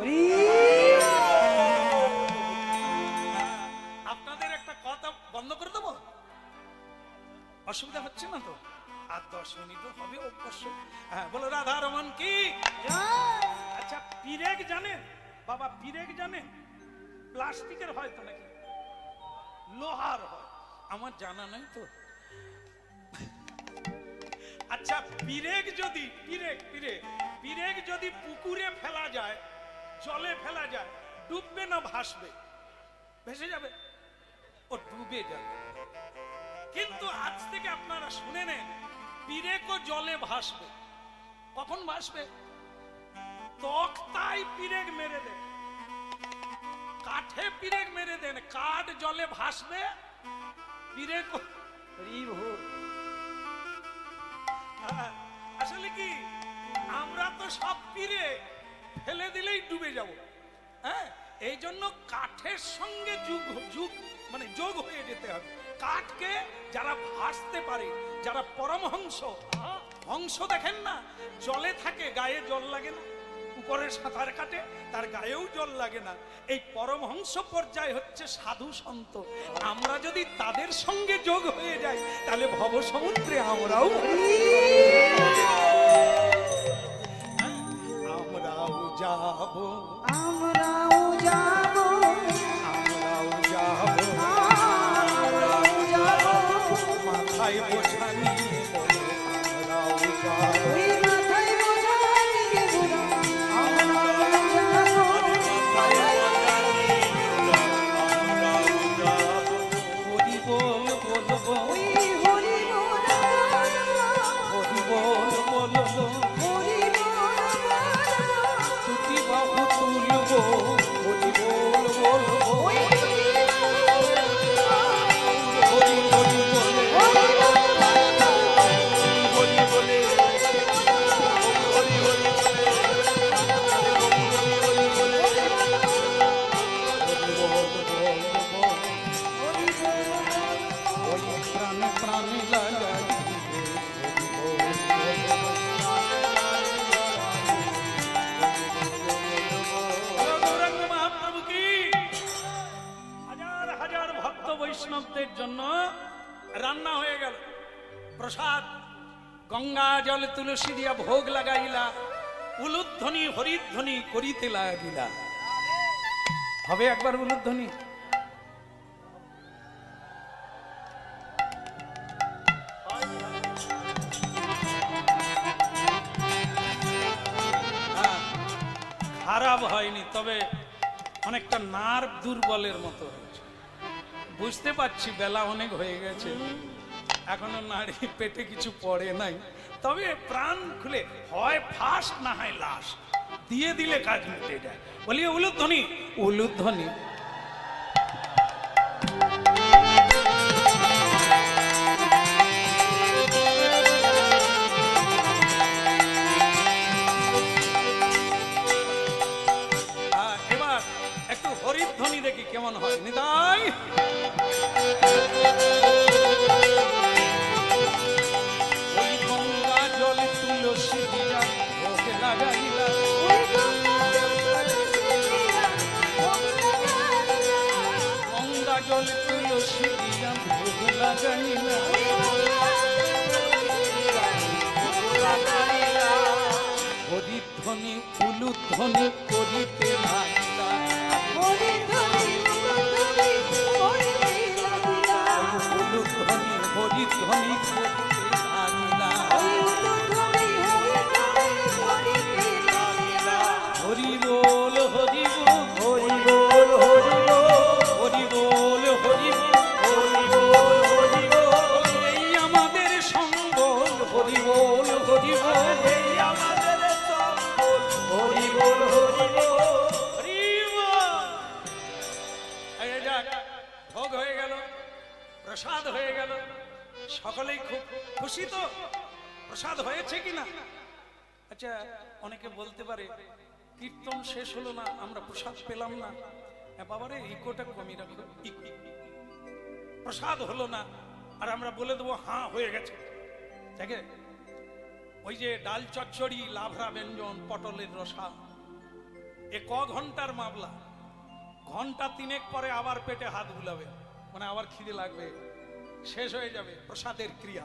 আপনাদের একটা কথা বন্ধ করে দেবো, অসুবিধা হচ্ছে না তো? আর 10 মিনিটও হবে অবশ্য। হ্যাঁ, বলো রাধা রমন কি। আচ্ছা, পিরেক জানেন বাবা? পিরেক জানেন? প্লাস্টিকের হয় তো নাকি লোহার হয়? আমার জানা নাই তো। আচ্ছা, পিরেক যদি পিরেক যদি পুকুরে ফেলা যায়, জলে ফেলা যায়, ডুববে না ভাসবে? ভেসে যাবে, ও ডুবে যাবে। কিন্তু আজ থেকে আপনারা শুনে নেন, পিরেকও জলে ভাসবে। কখন ভাসবে? তক্তায় পিরেক মেরে দেন, কাঠে পিরেক মেরে দেন, কাঠ জলে ভাসবে, পিরেক। আসলে কি, আমরা তো সব পিরে ফেলে দিলেই ডুবে যাব। হ্যাঁ, এই জন্য কাঠের সঙ্গে যোগ হয়ে যেতে হবে। কাঠকে যারা ভাসতে পারে, যারা পরমহংস, হংস দেখেন না, জলে থাকে, গায়ে জল লাগে না, উপরে সাঁতার কাটে, তার গায়েও জল লাগে না। এই পরমহংস পর্যায় হচ্ছে সাধু সন্ত। আমরা যদি তাদের সঙ্গে যোগ হয়ে যাই তাহলে ভব সমুদ্রে আমরাও যাব,
আমরাও যাব,
আমরাও যাব,
আমরাও যাব,
মাথায় বোঝা নিয়ে বলো আমরাও যাব।
ওই মাথায় বোঝা নিয়ে বলো আমরাও যাব,
হরি বল বলবো,
ওই হরি বল,
হরি বল বলবো,
হরি বল বলো,
দুটি বাহু তুলবো, হরি বল বলবো,
ওই হরি
হরি হরি বলে,
বল
হরি বলে, ওই প্রাণে প্রাণে লাগাই গৌরাঙ্গ মহাপ্রভু কি হাজার হাজার ভক্ত বৈষ্ণবদের জন্য রান্না হয়ে গেল প্রসাদ। গঙ্গা জল তুলসী দিয়া ভোগ লাগাইলা, উলুধ্বনি হরিধ্বনি করিতে লাগিলা। হবে একবার উলুধ্বনি? হ্যাঁ, খারাপ হয়নি, তবে অনেকটা নার্ভ দুর্বলের মতো হয়েছে। বুঝতে পারছি বেলা অনেক হয়ে গেছে, এখনো নারী পেটে কিছু পড়ে নাই, তবে প্রাণ খুলে হয় ফার্স্ট না হয় লাস্ট দিয়ে দিলে কাজ মিটে যায়। বলি উলুধ্বনি, উলুধ্বনি। এবার একটু হরিধ্বনি দেখি কেমন হয়। নিতাই ওই গঙ্গা জল তুলসী দিয়া ভোগ লাগাইলা,
ওই গঙ্গা জল তুলসী
গঙ্গা জল তুলসী দিয়া ভোগ লাগাইলা, হরিধ্বনি উলুধ্বনি করিতে লাগিলা,
হরি ধরি ধরি করিতে লাগিলা,
উলুধ্বনি হরিধ্বনি করিতে লাগিলা।
ওই ধরি করিতে লাগিলা,
হরি বল হরি বল,
হরি বল হরি বল,
হরি বল হরি বল,
হরি বল হরি বল,
এই আমাদের সম্বল, হরি বল হরি বল,
এই আমাদের সম্বল, হরি বল হরি বল।
হরি বল। এই যাক, ভোগ হয়ে গেল, প্রসাদ হয়ে গেল, সকলেই খুব খুশি তো? প্রসাদ হয়েছে কিনা? আচ্ছা, অনেকে বলতে পারে কীর্তন শেষ হলো না, আমরা প্রসাদ পেলাম না। বাবারে ইকোটা কমিয়ে রাখো, ইকো। প্রসাদ হলো না আর আমরা বলে দেবো হ্যাঁ হয়ে গেছে। দেখে ওই যে ডাল চচ্চড়ি, লাভরা ব্যঞ্জন, পটলের রসা, এ ক ঘন্টার মামলা? ঘন্টা তিনেক পরে আবার পেটে হাত বুলাবে, মানে আবার খিদে লাগবে, শেষ হয়ে যাবে প্রসাদের ক্রিয়া।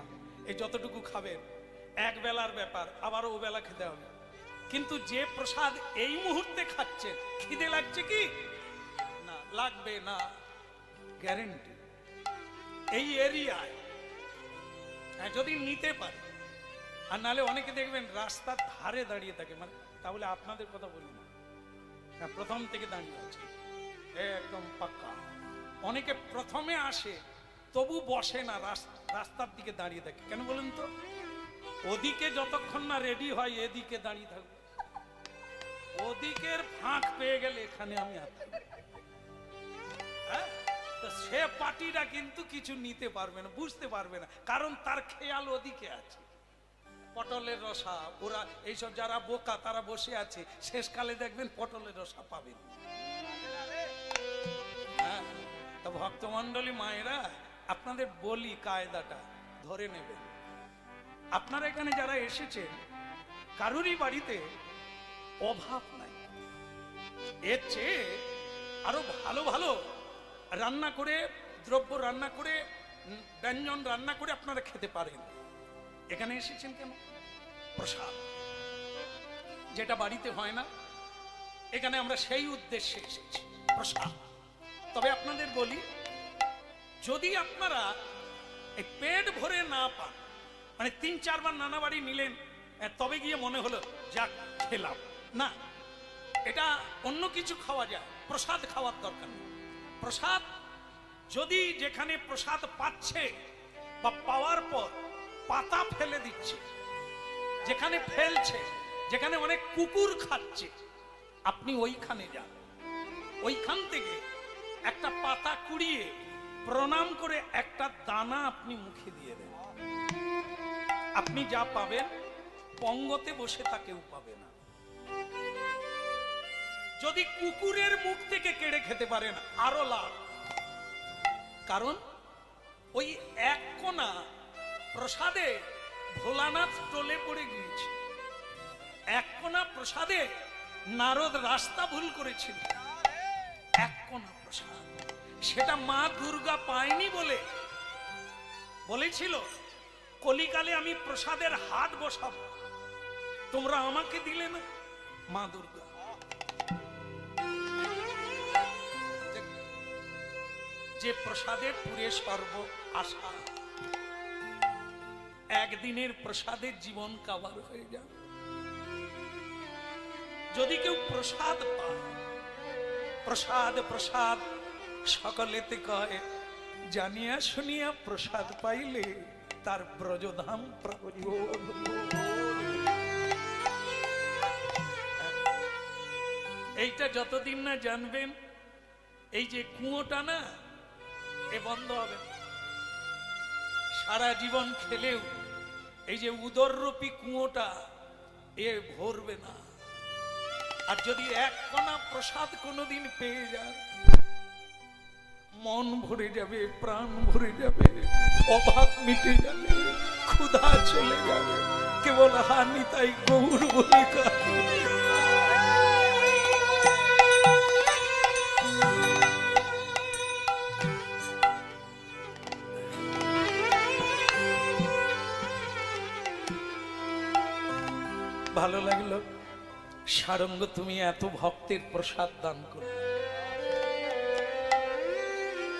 এই যতটুকু খাবেন এক বেলার ব্যাপার, আবার ও বেলা খেতে হবে। কিন্তু যে প্রসাদ এই মুহূর্তে খাচ্ছে, খিদে লাগছে কি না? লাগবে না, গ্যারেন্টি। এই এরিয়ায় যদি নিতে পারে, আর নালে অনেকে দেখবেন রাস্তার ধারে দাঁড়িয়ে থাকে, মানে তাহলে আপনাদের কথা বলি না, প্রথম থেকে দাঁড়িয়ে আছে একদম পাক্কা। অনেকে প্রথমে আসে তবু বসে না, রাস্তার দিকে দাঁড়িয়ে থাকে। কেন বলেন তো? ওদিকে যতক্ষণ না রেডি হয় এদিকে দাঁড়িয়ে থাকবে, ওদিকের ফাঁক পেয়ে গেলে এখানে আমি আসি। হ্যাঁ, তো সে পার্টিটা কিন্তু কিছু নিতে পারবে না, বুঝতে পারবে না, কারণ তার খেয়াল ওদিকে আছে। পটলের রসা, ওরা এইসব যারা বোকা তারা বসে আছে, শেষকালে দেখবেন পটলের রসা পাবেন। হ্যাঁ, তো ভক্তমন্ডলী মায়েরা, আপনাদের বলি কায়দাটা ধরে নেবেন। আপনারা এখানে যারা এসেছে কারুরই বাড়িতে অভাব নাই, এর চেয়ে আরো ভালো ভালো রান্না করে, দ্রব্য রান্না করে, ব্যঞ্জন রান্না করে আপনারা খেতে পারেন। এখানে এসেছেন কেন? প্রসাদ, যেটা বাড়িতে হয় না, এখানে আমরা সেই উদ্দেশ্যে এসেছি, প্রসাদ। তবে আপনাদের বলি, যদি আপনারা এই পেট ভরে না পান, মানে 3-4 বার নানা বাড়ি নিলেন, তবে গিয়ে মনে হলো যাক খেলাম না, এটা অন্য কিছু খাওয়া যায়, প্রসাদ খাওয়ার দরকার নেই। প্রসাদ যদি যেখানে প্রসাদ পাচ্ছে বা পাওয়ার পর পাতা ফেলে দিচ্ছে, যেখানে ফেলছে, যেখানে অনেক কুকুর খাচ্ছে, আপনি ওইখানে যান, ওইখান থেকে একটা পাতা কুড়িয়ে প্রণাম করে একটা দানা আপনি মুখে দিয়ে দেন, আপনি যা পাবেন পঙ্গতে বসে তা কেউ পাবে না। যদি কুকুরের মুখ থেকে কেড়ে খেতে পারেন আরো লাভ, কারণ ওই এক কোনা প্রসাদে ভোলানাথ টলে পড়ে গিয়েছে, এক কোনা প্রসাদে নারদ রাস্তা ভুল করেছিল, এক কোনা প্রসাদ, সেটা মা দুর্গা পায়নি বলে বলেছিল কলিকালে আমি প্রসাদের হাট বসাবো, তোমরা আমাকে দিলে না। মা দুর্গা যে প্রসাদের পুরে সর্ব আশা, একদিনের প্রসাদের জীবন কাবার হয়ে যাবে। যদি কেউ প্রসাদ পায়, প্রসাদ প্রসাদ সকলেতে কয়, জানিয়া শুনিয়া প্রসাদ পাইলে তার ব্রজধাম প্রভু। এইটা যতদিন না জানবেন, এই যে কুয়োটা না, এ বন্ধ হবে না। সারা জীবন খেলেও এই যে উদররূপী কুয়োটা এ ভরবে না। আর যদি এক কণা প্রসাদ কোনোদিন পেয়ে যান, মন ভরে যাবে, প্রাণ ভরে যাবে, অভাব মিটে যাবে, ক্ষুধা চলে যাবে, কেবল হানি তাই গৌর বলে কাঁদবে। ভালো লাগলো সারঙ্গ, তুমি এত ভক্তের প্রসাদ দান করো।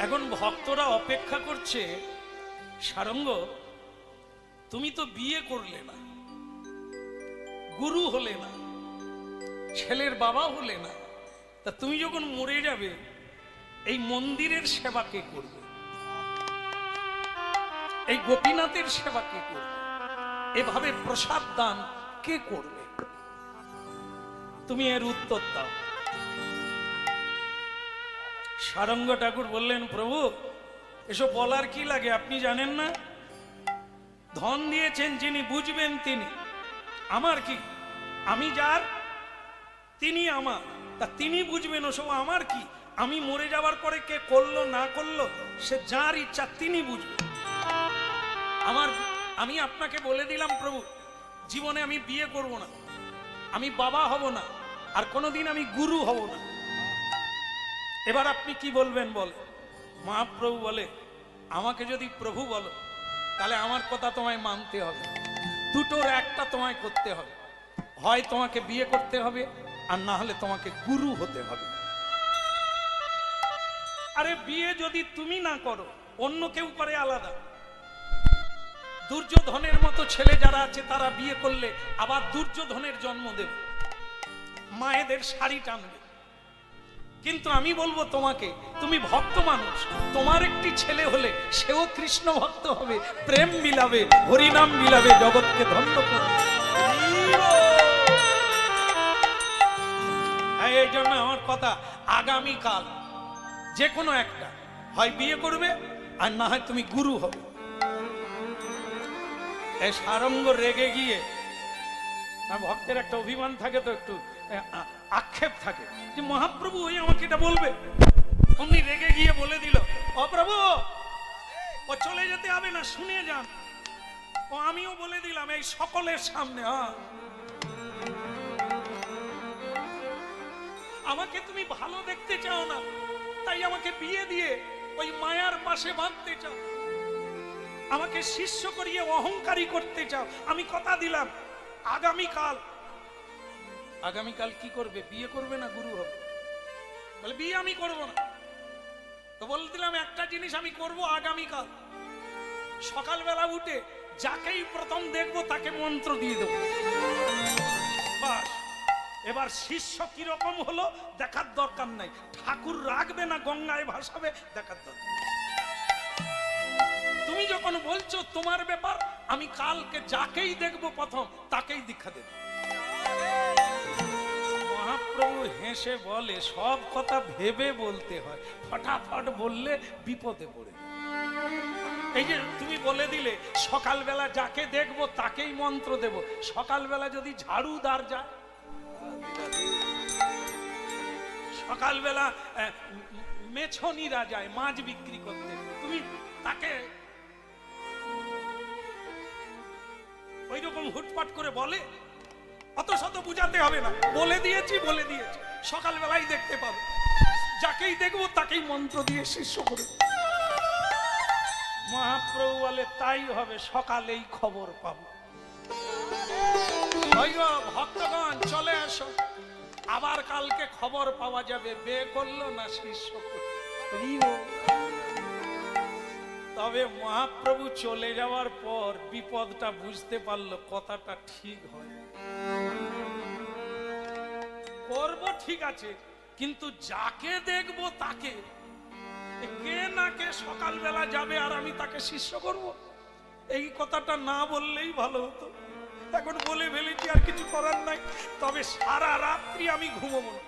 এখন ভক্তরা অপেক্ষা করছে, সারঙ্গ তুমি তো বিয়ে করলে না, গুরু হলে না, ছেলের বাবা হলে না, তা তুমি যখন মরে যাবে এই মন্দিরের সেবা কে করবে? এই গোপীনাথের সেবা কে করবে? এভাবে প্রসাদ দান কে করবে? তুমি এর উত্তর দাও। সারঙ্গ ঠাকুর বললেন, প্রভু এসব বলার কি লাগে, আপনি জানেন না? ধন দিয়েছেন যিনি, বুঝবেন তিনি। আমার কি, আমি যার তিনি আমার, তা তিনি বুঝবেন, ওসব আমার কি? আমি মরে যাওয়ার পরে কে করলো না করলো সে যার ইচ্ছা তিনি বুঝবেন। আমি আপনাকে বলে দিলাম প্রভু, জীবনে আমি বিয়ে করব না, আমি বাবা হব না, আর কোনোদিন আমি গুরু হব না। এবার আপনি কি বলবেন বলে? মহাপ্রভু বলে, আমাকে যদি প্রভু বলো তাহলে আমার কথা তোমায় মানতে হবে, দুটোর একটা তোমায় করতে হবে, হয় তোমাকে বিয়ে করতে হবে আর না হলে তোমাকে গুরু হতে হবে। আরে বিয়ে যদি তুমি না করো, অন্য কেউ করে আলাদা। দুর্যোধনের মতো ছেলে যারা আছে তারা বিয়ে করলে আবার দুর্যোধনের জন্ম দেবে, মায়েদের শাড়ি টানবে। কিন্তু আমি বলবো তোমাকে, তুমি ভক্ত মানুষ, তোমার একটি ছেলে হলে সেও কৃষ্ণ ভক্ত হবে, প্রেম মিলাবে, হরিনাম মিলাবে, জগৎকে ধন্য করবে। এই জন্য আমার কথা, আগামীকাল যে কোনো একটা হয় বিয়ে করবে আর না হয় তুমি গুরু হবে। এই সারঙ্গ রেগে গিয়ে, ভক্তের একটা অভিমান থাকে তো, একটু আক্ষেপ থাকে যে মহাপ্রভু ওই আমাকে এটা বলবে। উনি রেগে গিয়ে বলে দিল, অপ্রভু ও চলে যেতে হবে না, শুনে যান। ও আমিও বলে দিলাম এই সকলের সামনে, হ্যাঁ আমাকে তুমি ভালো দেখতে চাও না, তাই আমাকে বিয়ে দিয়ে ওই মায়ার পাশে বাঁধতে চাও, আমাকে শিষ্য করিয়ে অহংকারী করতে চাও। আমি কথা দিলাম আগামীকাল কি করবে? বিয়ে করবে না গুরু হবে? বলে বিয়ে আমি করব না। তো বলে দিলাম একটা জিনিস আমি করব, আগামীকাল সকালবেলা উঠে যাকেই প্রথম দেখবো তাকে মন্ত্র দিয়ে দেবো। বাস, এবার শিষ্য কিরকম হলো দেখার দরকার নাই, ঠাকুর রাখবে না গঙ্গায় ভাসাবে দেখার দরকার। তুমি যখন বলছো তোমার ব্যাপার, আমি কালকে যাকেই দেখবো প্রথম তাকেই দীক্ষা দেব। মহাপ্রভু হেসে বলে সব কথা ভেবে বলতে হয়, ফটাফট বললে বিপদে পড়ে। এই যে তুমি বলে দিলে সকালবেলা যাকে দেখবো তাকেই মন্ত্র দেব, সকালবেলা যদি ঝাড়ুদার যায়, সকালবেলা মেছনিরা যায় মাছ বিক্রি করতে, তুমি তাকে ওই রকম হুটপাট করে বলে? অত শত বুঝাতে হবে না, বলে দিয়েছি সকালবেলাই দেখতে পাবো, যাকেই দেখবো তাকেই মন্ত্র দিয়ে শিষ্য করে। মহাপ্রভু বলে তাই হবে, সকালেই খবর পাবো। ভক্তগণ চলে আসো, আবার কালকে খবর পাওয়া যাবে বিয়ে করলো না শিষ্য করলো। তবে মহাপ্রভু চলে যাওয়ার পর বিপদটা বুঝতে পারলো, কথাটা ঠিক হয়, করব ঠিক আছে, কিন্তু যাকে দেখবো তাকে, কে না কে সকালবেলা যাবে আর আমি তাকে শিষ্য করব, এই কথাটা না বললেই ভালো হতো। এখন বলে ফেলেছি, আর কিছু করার নাই। তবে সারা রাত্রি আমি ঘুমোবো না,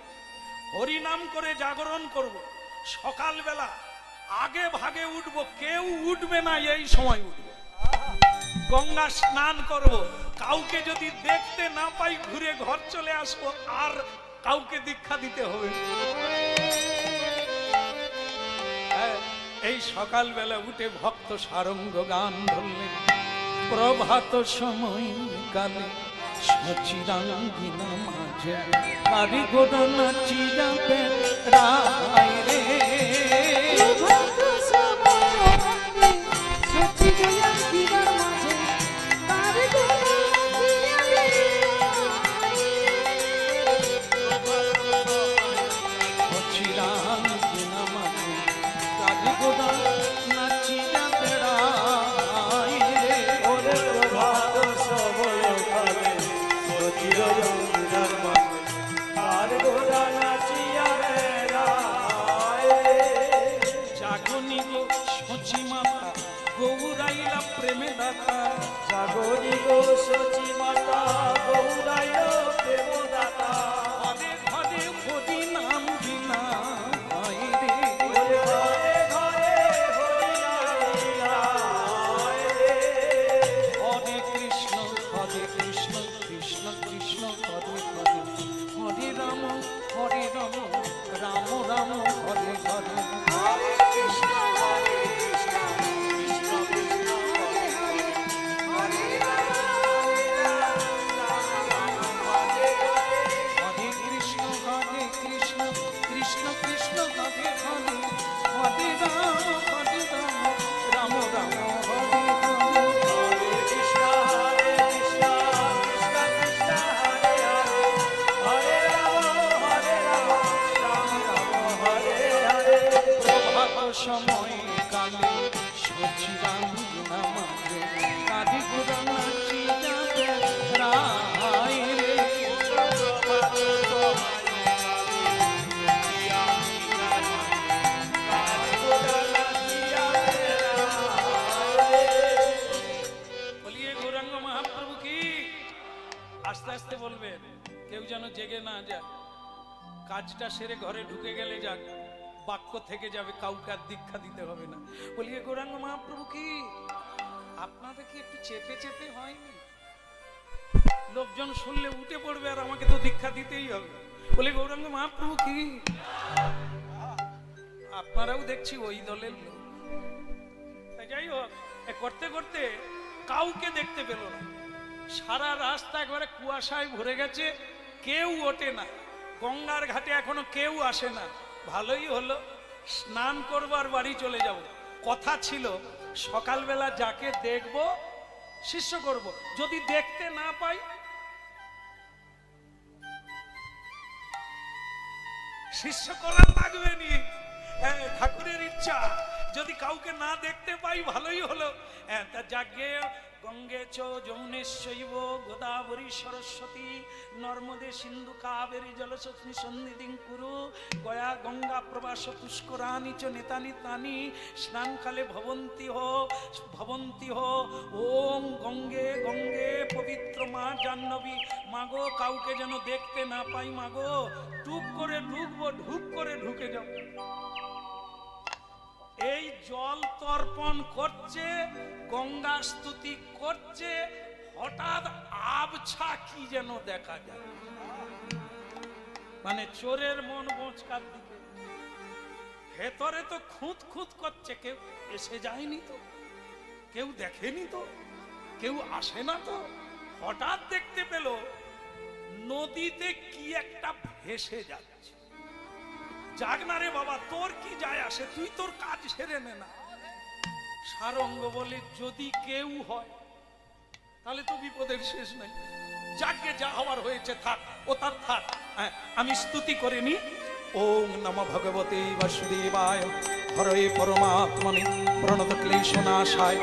হরিনাম করে জাগরণ করব, সকালবেলা আগে ভাগে উঠবো, কেউ উঠবে না এই সময় উঠবো, গঙ্গা স্নান করব, কাউকে যদি দেখতে না পাই ঘুরে ঘর চলে আসবো, আর কাউকে দীক্ষা দিতে হবে। এই সকালবেলা উঠে ভক্ত সারঙ্গ গান ধরলেন, প্রভাত সময় কালে সচিরাঙ্গিনা মাঝে কারিগর নাচি যাবে রায় রে।
প্রভাত সময় কালে সচিরাঙ্গিনা মাঝে কারিগর নাচি যাবে
সচিরাঙ্গিনা মাঝে কারিগর নাচি যাবে রায় রে।
ওরে প্রভাত সময় কালে সচিরাঙ্গিনার মাঝে কারিগর নাচিয়া বেড়ায়।
জাগনি গো সচি মাতা গৌরাইলা প্রেমে দাতা,
জাগরি গো সচি মাতা গৌরায় প্রেমদাতা।
ঘরে ঘরে হরি নাম বিনা রে।
ওরে ঘরে ঘরে হরি নাম রে।
হরে কৃষ্ণ কৃষ্ণ কৃষ্ণ হরে হরে, হরে রাম রাম রাম হরে হরে।
হরে কৃষ্ণ কৃষ্ণ কৃষ্ণ হরে হরে, হরে রাম রাম রাম হরে হরে।
হরে কৃষ্ণ কৃষ্ণ কৃষ্ণ হরে হরে, হরে রাম রাম রাম হরে হরে।
হরে কৃষ্ণ কৃষ্ণ কৃষ্ণ হরে হরে, হরে রাম রাম রাম হরে হরে।
প্রভাত সময় কালে সচিরাঙ্গিনা মাঝে কারিগর নাচি যাবে রায় রে। বলিয়ে গৌরাঙ্গ মহাপ্রভু কি, আস্তে আস্তে বলবেন, কেউ যেন জেগে না যায়, কাজটা সেরে ঘরে ঢুকে গেলে যাক, বাক্য থেকে যাবে, কাউকে আর দীক্ষা দিতে হবে না। বলিয়ে গৌরাঙ্গ মহাপ্রভু কি, আপনাদের কি একটু চেপে চেপে হয়নি? লোকজন শুনলে উঠে পড়বে আর আমাকে তো দীক্ষা দিতেই হবে। বলে গৌরাঙ্গ মহাপ্রভু কি, আপনারাও দেখছি ওই দলের লোক। যাই হোক, করতে করতে কাউকে দেখতে পেল না। সারা রাস্তা একবারে কুয়াশায় ভরে গেছে, কেউ ওঠে না, গঙ্গার ঘাটে এখনো কেউ আসে না। ভালোই হলো, স্নান করবার বাড়ি চলে যাব। কথা ছিল সকালবেলা যাকে দেখব শিষ্য করব, যদি দেখতে না পাই শিষ্য করার লাগবে নি। ঠাকুরের ইচ্ছা, যদি কাউকে না দেখতে পাই ভালোই হলো। তা যাকে গঙ্গে চ যমুনেশ্বৈব গোদাবরী সরস্বতী নর্মদে সিন্ধু কাবেরী জলস্মি সন্নিধিং কুরু গয়া গঙ্গা প্রবাস পুষ্করাণি চ নেতানি তানি স্নানকালে ভবন্তি হো ওম গঙ্গে গঙ্গে পবিত্র মা জাহ্নবী। মাগো কাউকে যেন দেখতে না পাই, মাগো টুক করে ঢুকবো, ঢুক করে ঢুকে যাব। এই জল তর্পণ করছে, গঙ্গা স্তুতি করছে, হঠাৎ আবছা কি যেন দেখা যায়, মানে চোরের মন বোঁচকার দিকে। ভেতরে তো খুঁত খুঁত করছে, কেউ এসে যায়নি তো, কেউ দেখেনি তো, কেউ আসে না তো। হঠাৎ দেখতে পেল নদীতে কি একটা ভেসে যাচ্ছে। যাক না রে বাবা, তোর কি যায় আসে, তুই তোর কাজ সেরে নে না। সারঙ্গ বলে যদি কেউ হয় তাহলে তো বিপদের শেষ নাই। যাকে যা হওয়ার হয়েছে থাক, ও তার থাক, আমি স্তুতি করে নি। ওম নমঃ ভগবতে বাসুদেবায় হরে পরমাত্মনে প্রণত ক্লেশনাশায়।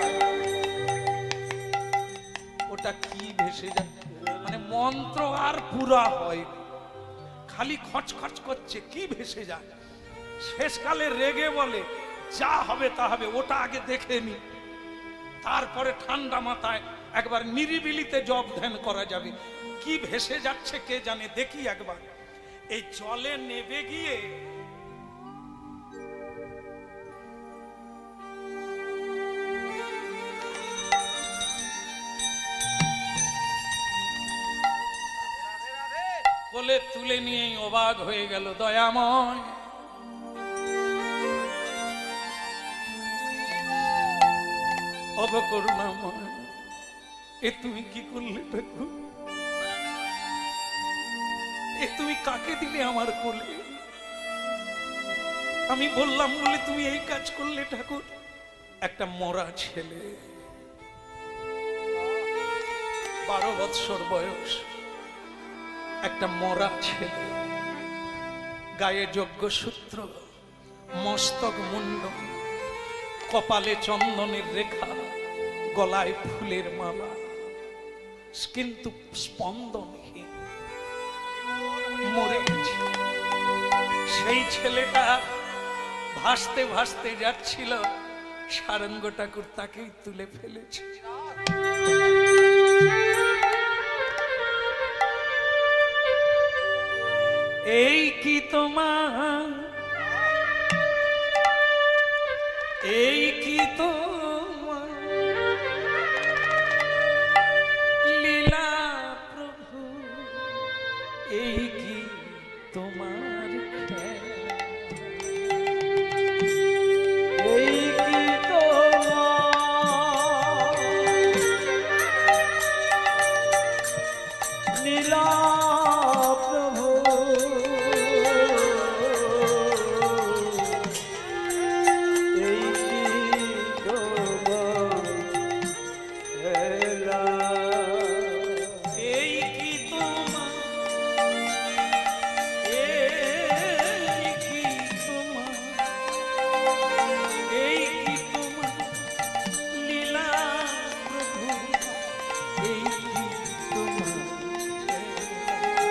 ওটা কি ভেসে যায়, মানে মন্ত্র আর পুরা হয়, খালি খচখচ করছে, কি ভেসে যায়। শেষকালে রেগে বলে যা হবে তা হবে, ওটা আগে দেখে নি, তারপরে ঠান্ডা মাথায় একবার নিরিবিলিতে জপ ধ্যান করা যাবে। কি ভেসে যাচ্ছে কে জানে, দেখি একবার। এই জলে নেবে গিয়ে কোলে তুলে নিয়েই অবাক হয়ে গেল দয়াময়। করুণাময়, এ তুমি কি করলে ঠাকুর? এ তুমি কাকে দিলে আমার কোলে? আমি বললাম বলে তুমি এই কাজ করলে ঠাকুর? একটা মরা ছেলে, 12 বৎসর বয়স, একটা মরা ছেলে, গায়ে যজ্ঞসূত্র, মস্তক মুন্ড, কপালে চন্দনের রেখা, গলায় ফুলের মালা, কিন্তু স্পন্দনহীন, মরে গেছে। সেই ছেলেটা ভাসতে ভাসতে যাচ্ছিল, সারঙ্গ ঠাকুর তাকেই তুলে ফেলেছে। এই কি তোমার, এই কি তোমার লীলা প্রভু, এই কি তোমার খেলা,
এই কি তোমার লীলা প্রভু, এই কি তোমার খেলা,
এই কি তোমার, এই কি তোমার, এই কি তোমার লীলা প্রভু, এই কি তোমার খেলা।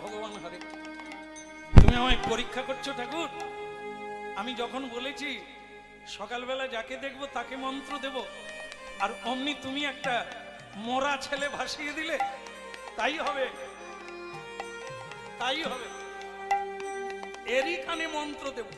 ভগবান হরে। তুমি আমায় পরীক্ষা করছো ঠাকুর। আমি যখন বলেছি সকালবেলা যাকে দেখবো তাকে মন্ত্র দেব, আর অমনি তুমি একটা মরা ছেলে ভাসিয়ে দিলে। তাই হবে, তাই হবে। এরই কানে মন্ত্র দেব।